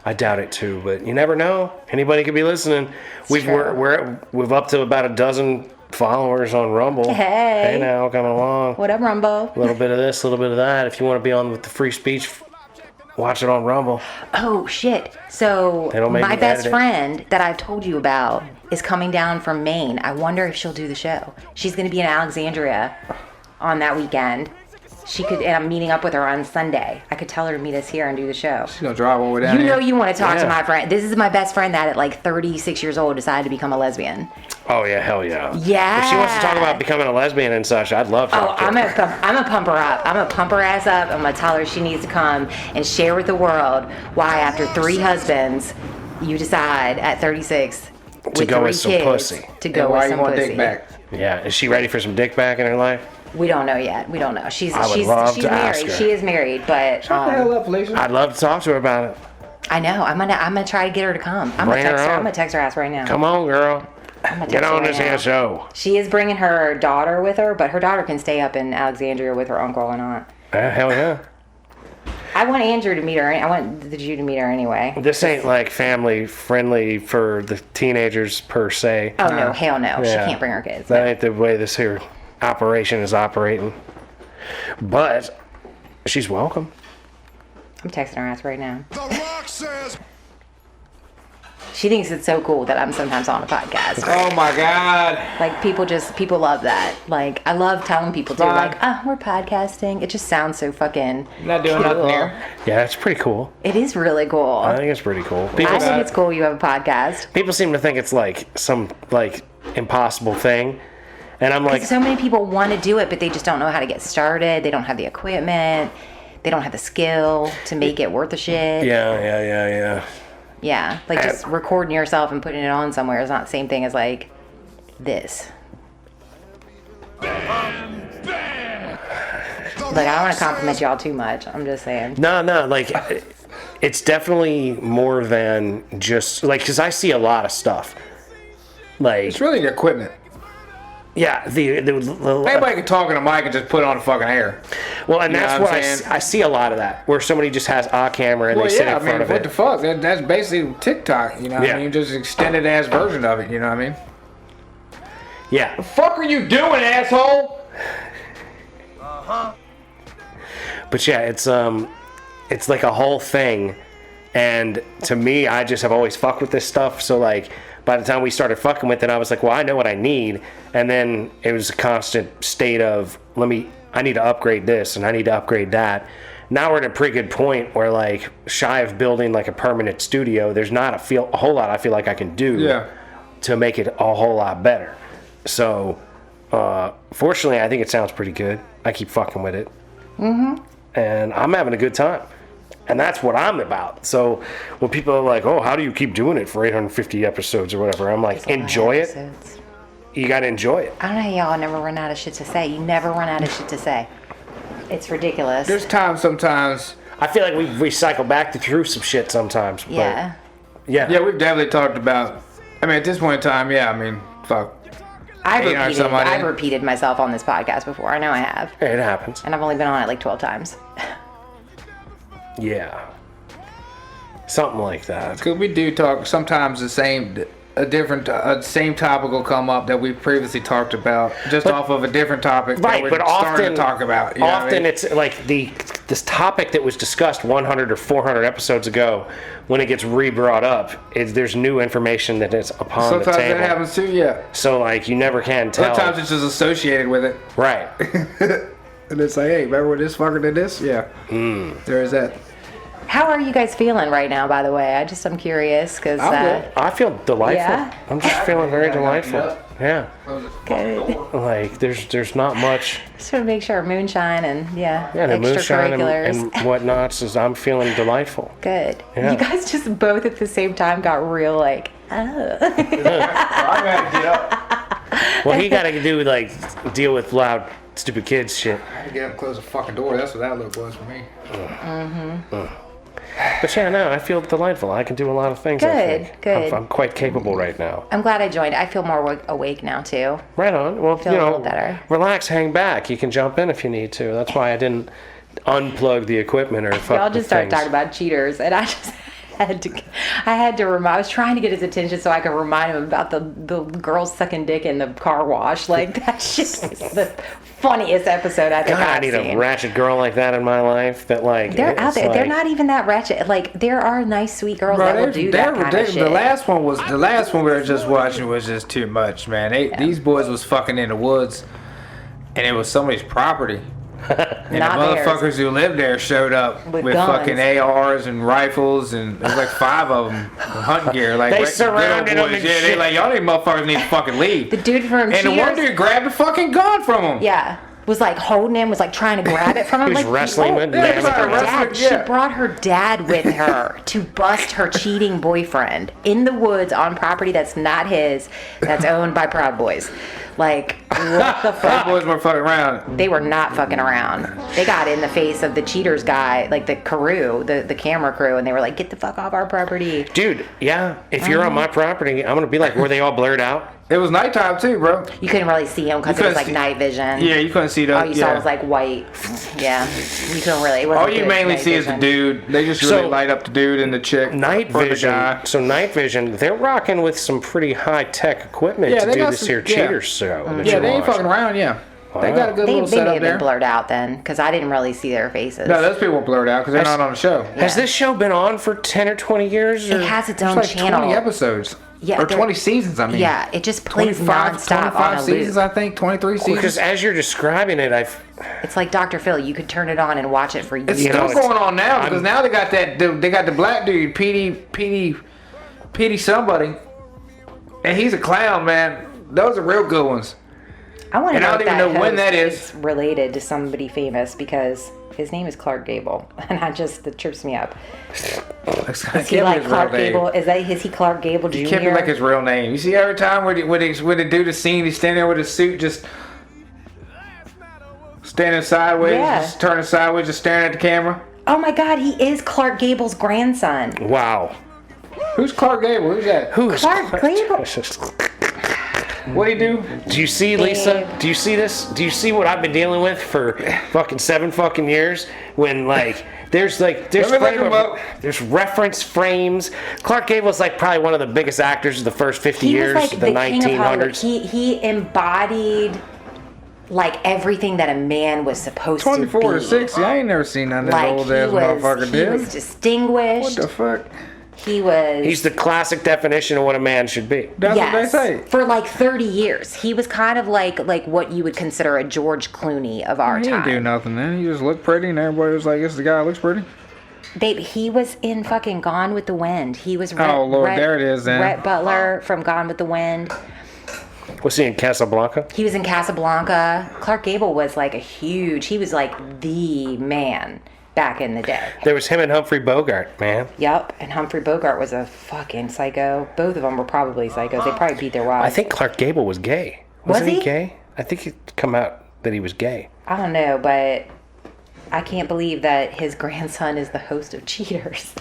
I doubt it too, but you never know. Anybody could be listening. We've true. we've up to about a dozen followers on Rumble. Hey. Now coming along. What up, Rumbo? A little bit of this, a little bit of that. If you want to be on with the free speech, watch it on Rumble. Oh, shit. So, They don't make my me best edit it. friend that I've told you about is coming down from Maine. I wonder if she'll do the show. She's going to be in Alexandria on that weekend. She could, and I'm meeting up with her on Sunday. I could tell her to meet us here and do the show. She's gonna drive all the way down You know here. you want to talk to Yeah. my friend. This is my best friend that at like 36 years old decided to become a lesbian. Oh yeah, hell yeah. Yeah. If she wants to talk about becoming a lesbian and such, I'd love to. Oh, talk to I'm her. gonna pump her up. I'm gonna pump her ass up. I'm gonna tell her she needs to come and share with the world why after 3 husbands, you decide at 36 To go with some pussy. to go And why with you some want pussy. dick back? Yeah, is she ready for some dick back in her life? We don't know yet. We don't know. She's I would she's love she's to ask married. her. She is married, but Shut the hell up, Felicia. I'd love to talk to her about it. I know. I'm gonna try to get her to come. I'm Bring gonna her text her. on. I'm gonna text her ass right now. Come on, girl. I'm gonna Get text her on right this now. here show. She is bringing her daughter with her, but her daughter can stay up in Alexandria with her uncle or not. Hell yeah. I want Andrew to meet her. I want the Jew to meet her anyway. This ain't like family friendly for the teenagers per se. Oh no, hell no. Yeah. She can't bring her kids. That ain't the way this here operation is operating. But she's welcome. I'm texting her ass right now. The Rock says, She thinks it's so cool that I'm sometimes on a podcast. Oh my God. Like people love that. Like I love telling people too, Fine. like, oh, we're podcasting. It just sounds so fucking Not doing cool. nothing here. Yeah, it's pretty cool. It is really cool. I think it's pretty cool. I People, think it's cool you have a podcast. people seem to think it's like some like impossible thing. And I'm like, So many people want to do it, but they just don't know how to get started. They don't have the equipment. They don't have the skill to make it worth a shit. yeah. Yeah, like just recording yourself and putting it on somewhere is not the same thing as like this. Look, I don't want to compliment y'all too much. I'm just saying. No, like it's definitely more than just like because I see a lot of stuff. Like It's really your equipment. Yeah, Anybody can talk in a mic and just put on the fucking hair. well, and You know that's what what I'm saying? I see a lot of that, where somebody just has a camera and Well, they sit yeah, in I mean, front of what it. the fuck? That's basically TikTok, you know what Yeah. I mean? Just extended ass version of it, you know what I mean? Yeah, The fuck are you doing, asshole? but yeah, it's like a whole thing, and to me, I just have always fucked with this stuff. So like, by the time we started fucking with it, I was like, well, I know what I need, and then it was a constant state of I need to upgrade this and I need to upgrade that. Now we're at a pretty good point where, like, shy of building like a permanent studio, there's not a whole lot I feel like I can do to make it a whole lot better. So, fortunately, I think it sounds pretty good. I keep fucking with it. And I'm having a good time. And that's what I'm about. So when people are like, oh, how do you keep doing it for 850 episodes or whatever? I'm like, enjoy it. Episodes. You got to enjoy it. I don't know how y'all never run out of shit to say. You never run out of shit to say. It's ridiculous. There's times sometimes. I feel like we cycle back through some shit sometimes. But yeah. Yeah, we've definitely talked about. I mean, at this point in time, yeah, I mean, fuck. I've repeated myself on this podcast before. I know I have. It happens. And I've only been on it like 12 times. Yeah. Something like that. Because we do talk sometimes same topic will come up that we previously talked about, just off of a different topic that Right, we're but starting often to talk about. You know what I often mean? it's like this topic that was discussed 100 or 400 episodes ago. When it gets re-brought up, there's new information that is upon Sometimes the table. that happens too, yeah. So like you never can tell. Sometimes it's just associated with it. Right. And it's like, hey, remember when this fucker did this? Yeah. There is that. How are you guys feeling right now, by the way? I'm curious because I'm good. I feel delightful. Yeah? I'm just feeling very delightful. Yeah. good. Like there's not much. Just want to make sure moonshine and The moonshine extracurriculars. and whatnots is I'm feeling delightful. Good. Yeah. You guys just both at the same time got real like, oh. I gotta get up. Well, he got to deal with loud, stupid kids shit. I had to get up and close the fucking door. That's what that look was for me. But yeah, no, I feel delightful. I can do a lot of things. I Good, think. good. I'm quite capable right now. I'm glad I joined. I feel more awake now too. Right on. Well, Feel a little better. relax, hang back. You can jump in if you need to. That's why I didn't unplug the equipment or fuck Y'all with just started things. talking about cheaters, and I just had to remind. I was trying to get his attention so I could remind him about the girls sucking dick in the car wash. Like that shit was the funniest episode I think God, I I've need seen. a ratchet girl like that in my life. That like They're out it's there. They're like- not even that ratchet. Like there are nice, sweet girls that will do that kind of shit. The last one we were just watching was just too much, man. These boys was fucking in the woods, and it was somebody's property. And Not the theirs. motherfuckers who lived there showed up With with guns. fucking ARs and rifles, and there's like 5 of them hunting gear. Like They good old surrounded 'em boys. and Yeah, they shit. like y'all need motherfuckers need to fucking leave. The dude from And the one Cheers, dude grabbed the fucking gun from him. yeah, was like holding him, was like trying to grab it from him. He was like, wrestling with yeah, him. he was her wrestling, dad. yeah. She brought her dad with her to bust her cheating boyfriend in the woods on property that's not his, that's owned by Proud Boys. Like, what the Those fuck? boys weren't fucking around. They were not fucking around. They got in the face of the cheaters guy, like the crew, the camera crew, and they were like, get the fuck off our property. Dude, yeah. If you're on my property, I'm gonna be like, were they all blurred out? It was nighttime too, bro. You couldn't really see them because You it was couldn't like see- night vision. Yeah, you couldn't see those. All you saw was like white. Yeah, you couldn't really. It wasn't All you good mainly night see is the vision. dude. They just really So- light up the dude and the chick. Night or the vision. guy. So night vision, they're rocking with some pretty high tech equipment Yeah, to they do got this some- here yeah. cheater show. that Yeah, you they ain't watch. fucking around. Yeah, they got a good They little may setup have there. been blurred out then, because I didn't really see their faces. No, those people were blurred out because they're Has- not on the show. Has this show been on for 10 or 20 years? Or? It has its It's own like channel. 20 episodes. Yeah, or they're- 20 seasons. I mean. Yeah, it just plays 25 nonstop on 25 a seasons, loop. I think. 23 seasons. Because as you're describing it, It's like Dr. Phil. You could turn it on and watch it for years. It's You still know, it's- going on now because I'm- now they got they got the black dude, Petey somebody, and he's a clown, man. Those are real good ones. I want to and I know don't if even that know when host that is related to somebody famous because his name is Clark Gable, and that trips me up. Is he like Clark Gable? Is he Clark Gable Jr.? He can't be like his real name. You see, every time when they do the scene, he's standing there with his suit, just standing sideways, Yeah. just turning sideways, just staring at the camera. Oh my God, he is Clark Gable's grandson. wow. Who's Clark Gable? Who's that? Who's Clark Gable? What he do? Do you see, Lisa? Do you see this? Do you see what I've been dealing with for fucking 7 fucking years? When there's Let me look him up. there's reference frames. Clark Gable's like probably one of the biggest actors of the first 50 He years, was like the the king of Hollywood. 1900s. He embodied like everything that a man was supposed to be. 24 to 60. I ain't never seen none of that Like old ass motherfucker he did. was distinguished. What the fuck? He was. He's the classic definition of what a man should be. That's yes, what they say. for like 30 years. He was kind of like what you would consider a George Clooney of our He didn't do time. nothing then. He just looked pretty, and everybody was like, "This the guy that looks pretty." Babe, he was in fucking Gone with the Wind. He was Oh, Lord, there it is then. Rhett Butler from Gone with the Wind. Was he in Casablanca? He was in Casablanca. Clark Gable was like he was like the man back in the day. There was him and Humphrey Bogart, man. Yep, and Humphrey Bogart was a fucking psycho. Both of them were probably psychos. They probably beat their wives. I think Clark Gable was gay. Was Wasn't he? gay? I think it come out that he was gay. I don't know, but I can't believe that his grandson is the host of Cheaters.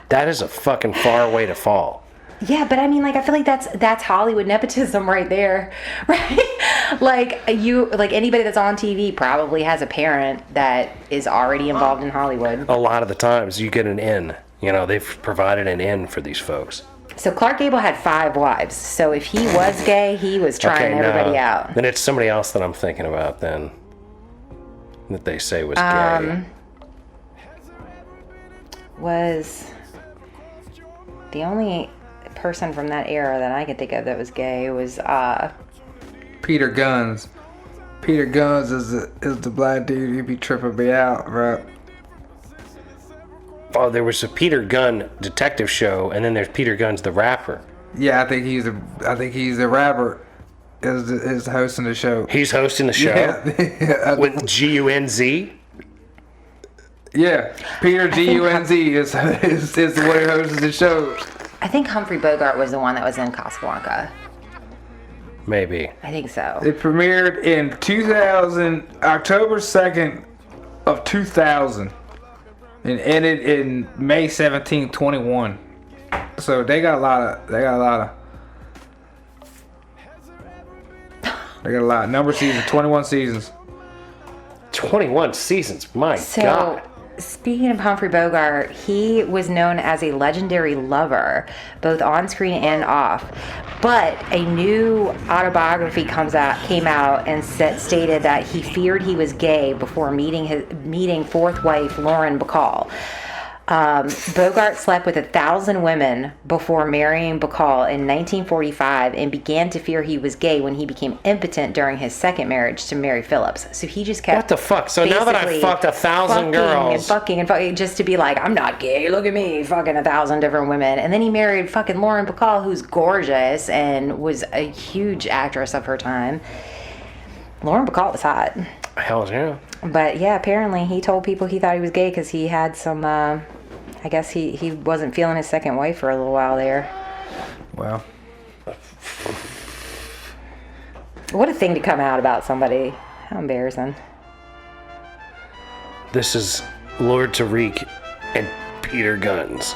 That is a fucking far way to fall. Yeah, but I mean, like, I feel like that's Hollywood nepotism right there, right? Like anybody that's on TV probably has a parent that is already involved in Hollywood. A lot of the times you get an in. You know, they've provided an in for these folks. So Clark Gable had 5 wives. So if he was gay, he was trying everybody out. Then it's somebody else that I'm thinking about then. That they say was gay. Was the only person from that era that I can think of that was gay was Peter Guns. Peter Guns is the black dude who be tripping me out, bro. Oh, there was a Peter Gunn detective show, and then there's Peter Gunn's the rapper. Yeah, I think he's the rapper. Is hosting the show. He's hosting the show Yeah, with G-U-N-Z. yeah. Peter G-U-N-Z is the one who hosts the show. I think Humphrey Bogart was the one that was in Casablanca. Maybe. I think so. It premiered in 2000, October 2nd of 2000, and ended in May 17th, 21. So they got a lot. Number of seasons, 21 seasons. 21 seasons. My So, God. speaking of Humphrey Bogart, he was known as a legendary lover, both on screen and off. But a new autobiography came out and stated that he feared he was gay before meeting fourth wife Lauren Bacall. Bogart slept with 1,000 women before marrying Bacall in 1945 and began to fear he was gay when he became impotent during his second marriage to Mary Phillips. So he just kept What the fuck? So now that I've basically fucked 1,000 girls. and fucking just to be like, I'm not gay, look at me, fucking 1,000 different women. And then he married fucking Lauren Bacall, who's gorgeous and was a huge actress of her time. Lauren Bacall was hot. Hell yeah. But yeah, apparently he told people he thought he was gay because he had some, I guess he wasn't feeling his second wife for a little while there. Wow. What a thing to come out about somebody. How embarrassing. This is Lord Tariq and Peter Guns.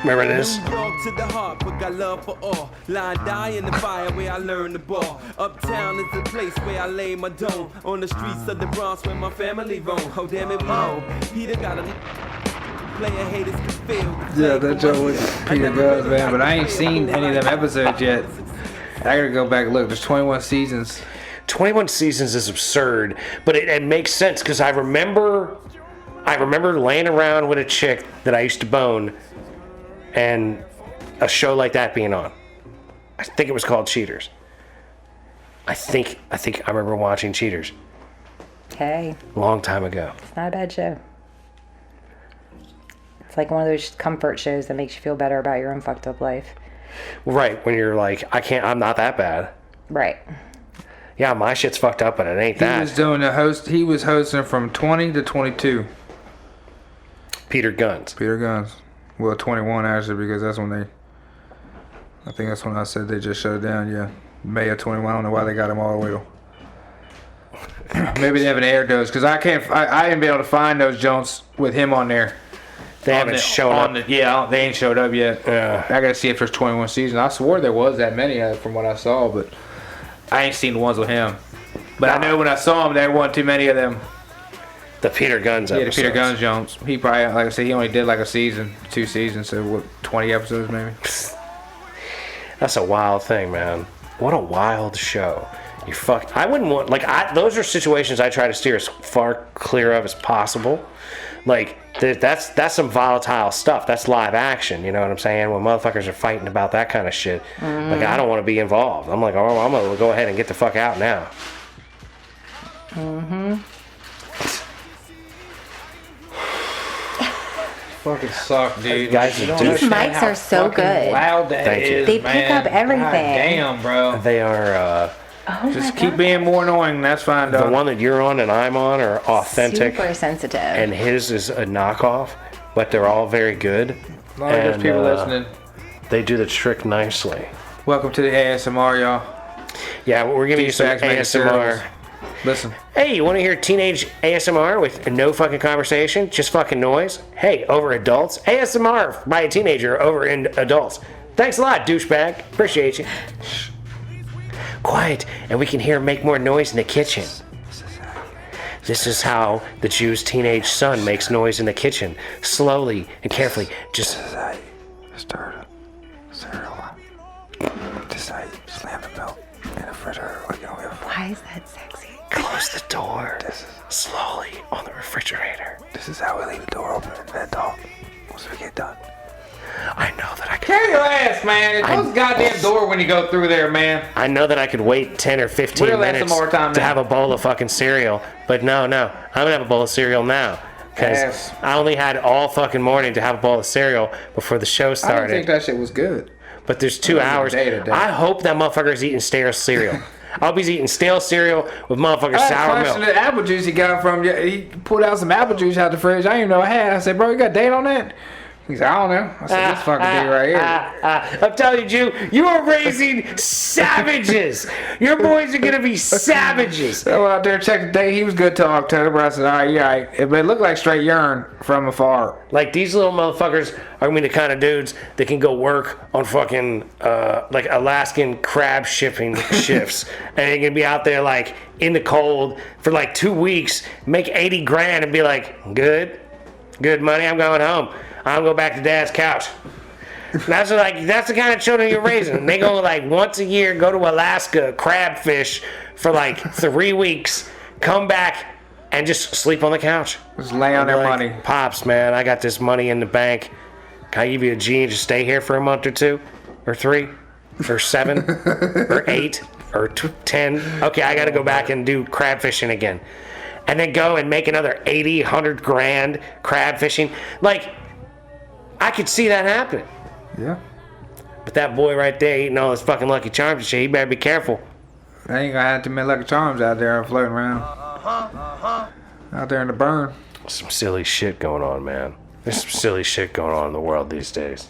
Remember this? New York to the heart, but got love for all. Lie and die in the fire where I learned the ball. Uptown is the place where I lay my dome. On the streets of the Bronx where my family roam. Oh damn it, we know. Peter got a player haters can feel. Yeah, that show with Peter Guns, man. But I ain't seen any of them episodes yet. I gotta go back and look. There's 21 seasons. 21 seasons is absurd, but it makes sense because I remember laying around with a chick that I used to bone and a show like that being on. I think it was called Cheaters. I think I remember watching Cheaters Hey, a long time ago. it's not a bad show. It's like one of those comfort shows that makes you feel better about your own fucked up life. Right, when you're like, I'm not that bad. Right. Yeah, my shit's fucked up, but it ain't He was that. doing the host. He was hosting from 20 to 22. Peter Guns. Peter Guns. Well, 21 actually, because that's when I think that's when I said they just shut it down. Yeah, May of 21. I don't know why they got him all the way to. Maybe they haven't aired those because I didn't be able to find those Jones with him on there. They haven't shown up. They ain't showed up yet. Yeah. I gotta see if there's 21 seasons. I swore there was that many from what I saw, but I ain't seen the ones with him. But I know when I saw him, there wasn't too many of them. The Peter Guns Yeah, episodes. the Peter Guns Jones. He probably, like I said, he only did like a season, 2 seasons, so what, 20 episodes maybe? That's a wild thing, man. What a wild show. You fuck. I wouldn't want those are situations I try to steer as far clear of as possible. Like that's some volatile stuff. That's live action. You know what I'm saying? When motherfuckers are fighting about that kind of shit, like I don't want to be involved. I'm like, oh, I'm gonna go ahead and get the fuck out now. Fucking suck, dude. Guys You are don't douche. These understand mics how are so fucking good. Loud that Thank you. is, They pick man. up everything. God damn, bro. They are Oh Just my keep God. being more annoying. That's fine, the dog. one that you're on and I'm on are authentic, Super sensitive. and his is a knockoff, but they're all very good. As long as there's and, people listening. They do the trick nicely. Welcome to the ASMR, y'all. Yeah, we're giving you some D-Sax making ASMR. cereals. Listen. Hey, you want to hear teenage ASMR with no fucking conversation, just fucking noise? Hey, over adults? ASMR by a teenager over in adults. Thanks a lot, douchebag. Appreciate you. Quiet, and we can hear him make more noise in the kitchen. This is how the Jew's teenage son makes noise in the kitchen. Slowly and carefully. Just Stir the cereal up. Just slam the milk in the refrigerator like you know. Why is that sexy? close the door. Slowly on the refrigerator. This is how we leave the door open and then talk once we get done. I know that I could. Carry your ass, man. Close the goddamn door when you go through there, man. I know that I could wait 10 or 15 We'll have minutes some more time to now. have a bowl of fucking cereal, but no, I'm gonna have a bowl of cereal now because Yes. I only had all fucking morning to have a bowl of cereal before the show I didn't started. think that shit was good. But there's 2 was a hours. day to day. I hope that motherfucker's eating stale cereal. I'll be eating stale cereal with motherfucking I sour questioned milk. the apple juice he got from you. He pulled out some apple juice out the fridge. I didn't even know I had. I said, bro, you got a date on that? He said, I don't know. I said, this fucking dude right here. I'm telling you, Jew, you are raising savages. Your boys are gonna be savages. So I went out there and checked the date. He was good till October. I said, all right, you're all right. But it looked like straight urine from afar. Like these little motherfuckers are gonna be the kind of dudes that can go work on fucking like Alaskan crab shipping shifts, and they're gonna be out there like in the cold for like 2 weeks, make 80 grand, and be like, good money. I'm going home. I'm going back to dad's couch. That's the kind of children you're raising. They go like once a year, go to Alaska, crab fish for like 3 weeks, come back and just sleep on the couch. Just lay on their Like, money. Pops, man, I got this money in the bank. Can I give you a G and just stay here for a month or 2 or 3 or 7 or 8 or 10? Okay, I got to go back and do crab fishing again. And then go and make another 80, 100 grand crab fishing. Like, I could see that happening. Yeah. But that boy right there eating all his fucking Lucky Charms and shit, he better be careful. They ain't gonna have too many Lucky Charms out there floating around. Out there in the burn. Some silly shit going on, man. There's some silly shit going on in the world these days.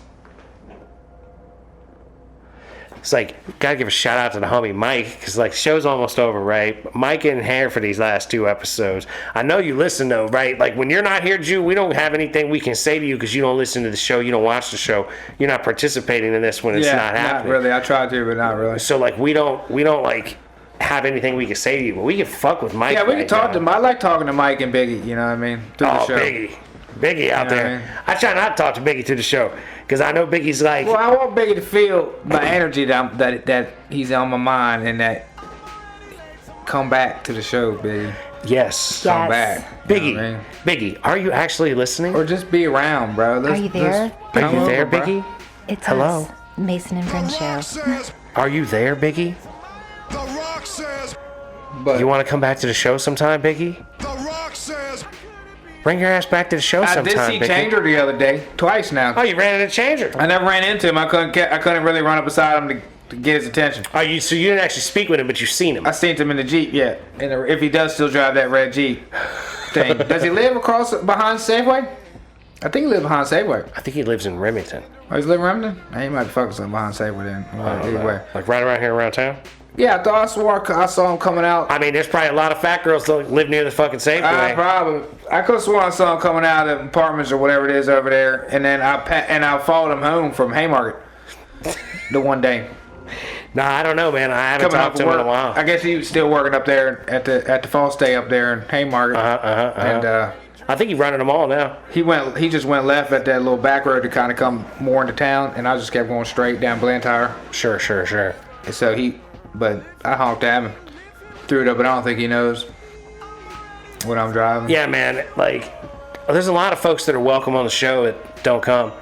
It's like, gotta give a shout out to the homie Mike, because like, show's almost over, right? But Mike isn't here for these last 2 episodes. I know you listen though, right? Like, when you're not here, Jew, we don't have anything we can say to you because you don't listen to the show, you don't watch the show, you're not participating in this when it's not happening. really. I tried to, but not really. So like, we don't like have anything we can say to you, but we can fuck with Mike. Yeah, we right can talk now. to him. I like talking to Mike and Biggie, you know what I mean? Through the Oh, show. Biggie out You know there. what I mean? I try not to talk to Biggie through the show because I know Biggie's like, Well, I want Biggie to feel my energy that he's on my mind and that come back to the show, Biggie. yes, Yeah. Come Yes. back. Biggie, You know what I mean? Biggie, are you actually listening? Or just be around, bro. Are you there? Are come you there, over, bro. Biggie? It's Hello? us, Mason and The Friend Show. Rock says, Are you there, Biggie? The Rock says, But You want to come back to the show sometime, Biggie? The Rock says, Bring your ass back to the show I sometime, did see Biggie. Changer the other day, twice now. Oh, you ran into Changer. I never ran into him. I couldn't really run up beside him to get his attention. Oh, so you didn't actually speak with him, but you've seen him. I seen him in the Jeep, yeah. And if he does still drive that red Jeep thing. Does he live behind Safeway? I think he lives behind Safeway. I think he lives in Remington. Oh, he's living in Remington? He might be focusing behind Safeway then. I don't Either know. way. Like right around here around town? Yeah, I thought I swore I saw him coming out. I mean, there's probably a lot of fat girls that live near the fucking Safeway. I could have sworn I saw him coming out of the apartments or whatever it is over there, and then I followed him home from Haymarket the one day. Nah, I don't know, man. I haven't Coming talked off to of him in a work. while. I guess he was still working up there at the fall stay up there in Haymarket. And I think he's running them all now. he just went left at that little back road to kind of come more into town, and I just kept going straight down Blantyre. Sure. And so but I honked at him, threw it up, but I don't think he knows when I'm driving. Yeah, man. Like, there's a lot of folks that are welcome on the show that don't come.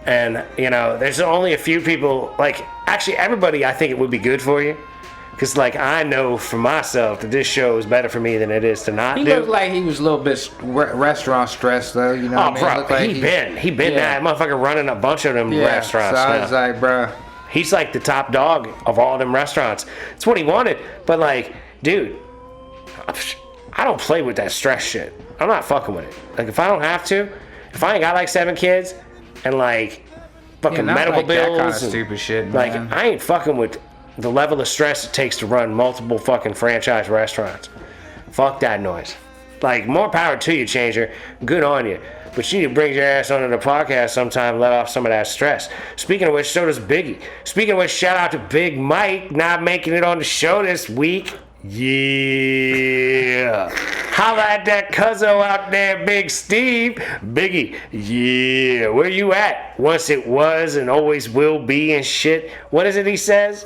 And, you know, there's only a few people, like, actually everybody, I think it would be good for you. Because, like, I know for myself that this show is better for me than it is to not He do. looked like he was a little bit restaurant stressed, though. You know Oh, what I mean? bro, Looked like he been that motherfucker running a bunch of them restaurants So I now. was like, bro. He's like the top dog of all them restaurants. It's what he wanted. But, like, dude, I don't play with that stress shit. I'm not fucking with it. Like, if I don't have to, if I ain't got like 7 kids and like fucking not medical like that bills kinda and stupid shit, like, man. I ain't fucking with the level of stress it takes to run multiple fucking franchise restaurants. Fuck that noise. Like, more power to you, Changer. Good on you. But you need to bring your ass onto the podcast sometime, let off some of that stress. Speaking of which, so does Biggie. Speaking of which, shout out to Big Mike not making it on the show this week. Yeah. Holla at that cuzzo out there, Big Steve. Biggie, yeah. Where you at? Once it was and always will be and shit. What is it he says?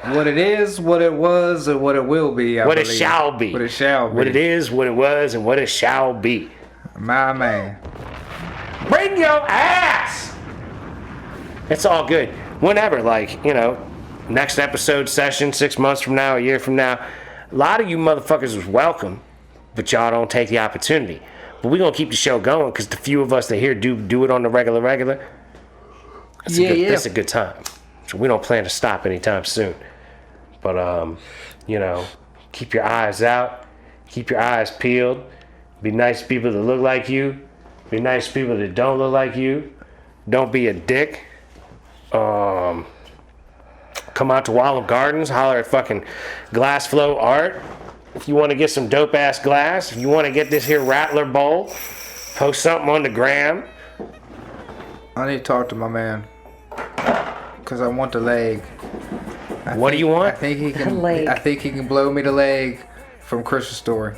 What it is, what it was, or what it will be. What it shall be. What it shall be. What it is, what it was, and what it shall be. My man. Bring your ass! It's all good. Whenever, like, you know, next episode session, 6 months from now, a year from now, a lot of you motherfuckers is welcome, but y'all don't take the opportunity. But we're going to keep the show going because the few of us that here do it on the regular. That's a good time. So we don't plan to stop anytime soon. But, you know, keep your eyes out. Keep your eyes peeled. Be nice to people that look like you. Be nice to people that don't look like you. Don't be a dick. Come out to Wallem Gardens. Holler at fucking Glass Flow Art. If you want to get some dope ass glass. If you want to get this here Rattler bowl. Post something on the gram. I need to talk to my man. Because I want the leg. What do you want? I think he can. Leg. I think he can blow me the leg from Christmas Story.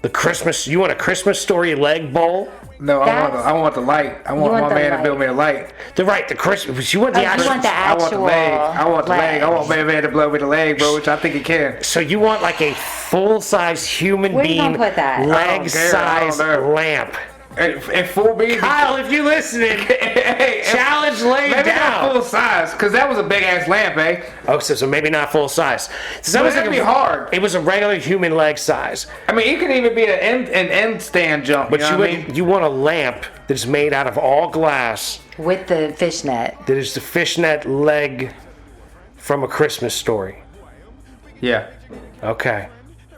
The Christmas. You want a Christmas Story leg bowl? No, I want the light. I want want my the man light. to build me the light. The Christmas. You want the You actual. want the I want the actual leg. I want the leg. I want my leg. man to blow me the leg, bro, which I think he can. So you want like a full-size human Where you being gonna put that? leg-size I don't know. lamp. And full beans. Kyle, if you listening, challenge laid Maybe not down. full size, because that was a big ass lamp, eh? Oh, so maybe not full size. So But that'd be hard. It was a regular human leg size. I mean, it could even be an end stand jump. But you know what I mean? you want a lamp that's made out of all glass. With the fishnet. That is the fishnet leg from A Christmas Story. Yeah. Okay.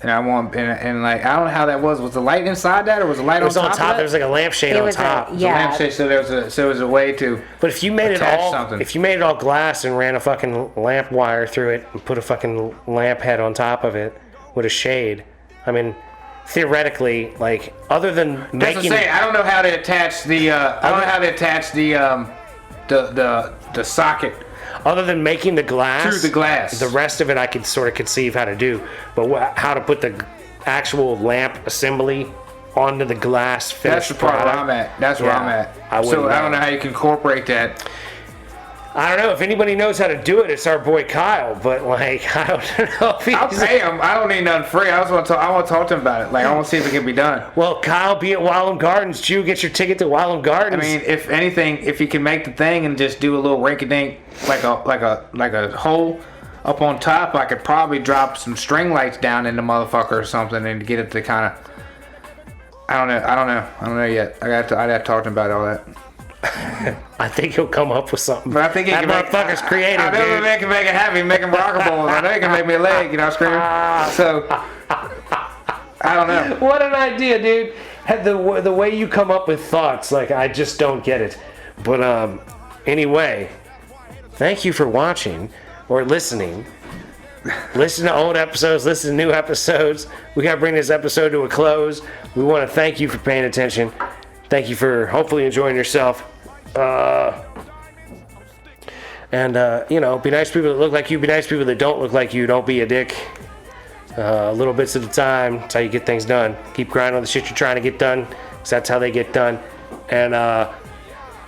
And I want and like I don't know how that was. Was the light inside that, or was the light It was on top? top. Of There was like a lampshade It on was top. yeah. Lampshade, so there was a way to. But if you made it Attach all, something. if you made it all glass and ran a fucking lamp wire through it and put a fucking lamp head on top of it with a shade, I mean, theoretically, like other than That's what I'm making, saying. I don't know how to attach the. I don't know how to attach the socket. other than making the glass, Through the glass. the rest of it I could sort of conceive how to do, but how to put the actual lamp assembly onto the glass That's finished the part where product. I'm at. That's where Yeah, I'm at. I wouldn't So I don't know. know how you can incorporate that. I don't know if anybody knows how to do it. It's our boy Kyle, but like I don't know if he's. I'll pay him. I don't need nothing free. I want to talk to him about it. Like I want to see if it can be done. Well, Kyle, be at Wallem Gardens. Jew, get your ticket to Wallem I Gardens. mean, if anything, if you can make the thing and just do a little rinky-dink, like a hole up on top, I could probably drop some string lights down in the motherfucker or something and get it to kind of. I don't know yet. I'd have to talk to him about all that. I think he'll come up with something. But I think he that can make. motherfucker's creative, I know dude. they can make it happy, make him rockables. I know he can make me a leg. You know, screaming. So I don't know. What an idea, dude. The way you come up with thoughts, like I just don't get it. But anyway, thank you for watching or listening Listen to old episodes, listen to new episodes. We got to bring this episode to a close. We want to thank you for paying attention. Thank you for hopefully enjoying yourself. You know, be nice to people that look like you, be nice to people that don't look like you. Don't be a dick. Little bits at a time. That's how you get things done. Keep grinding on the shit you're trying to get done, because that's how they get done. And,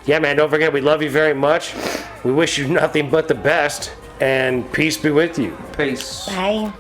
yeah, man, don't forget, we love you very much. We wish you nothing but the best, and peace be with you. Peace. Bye.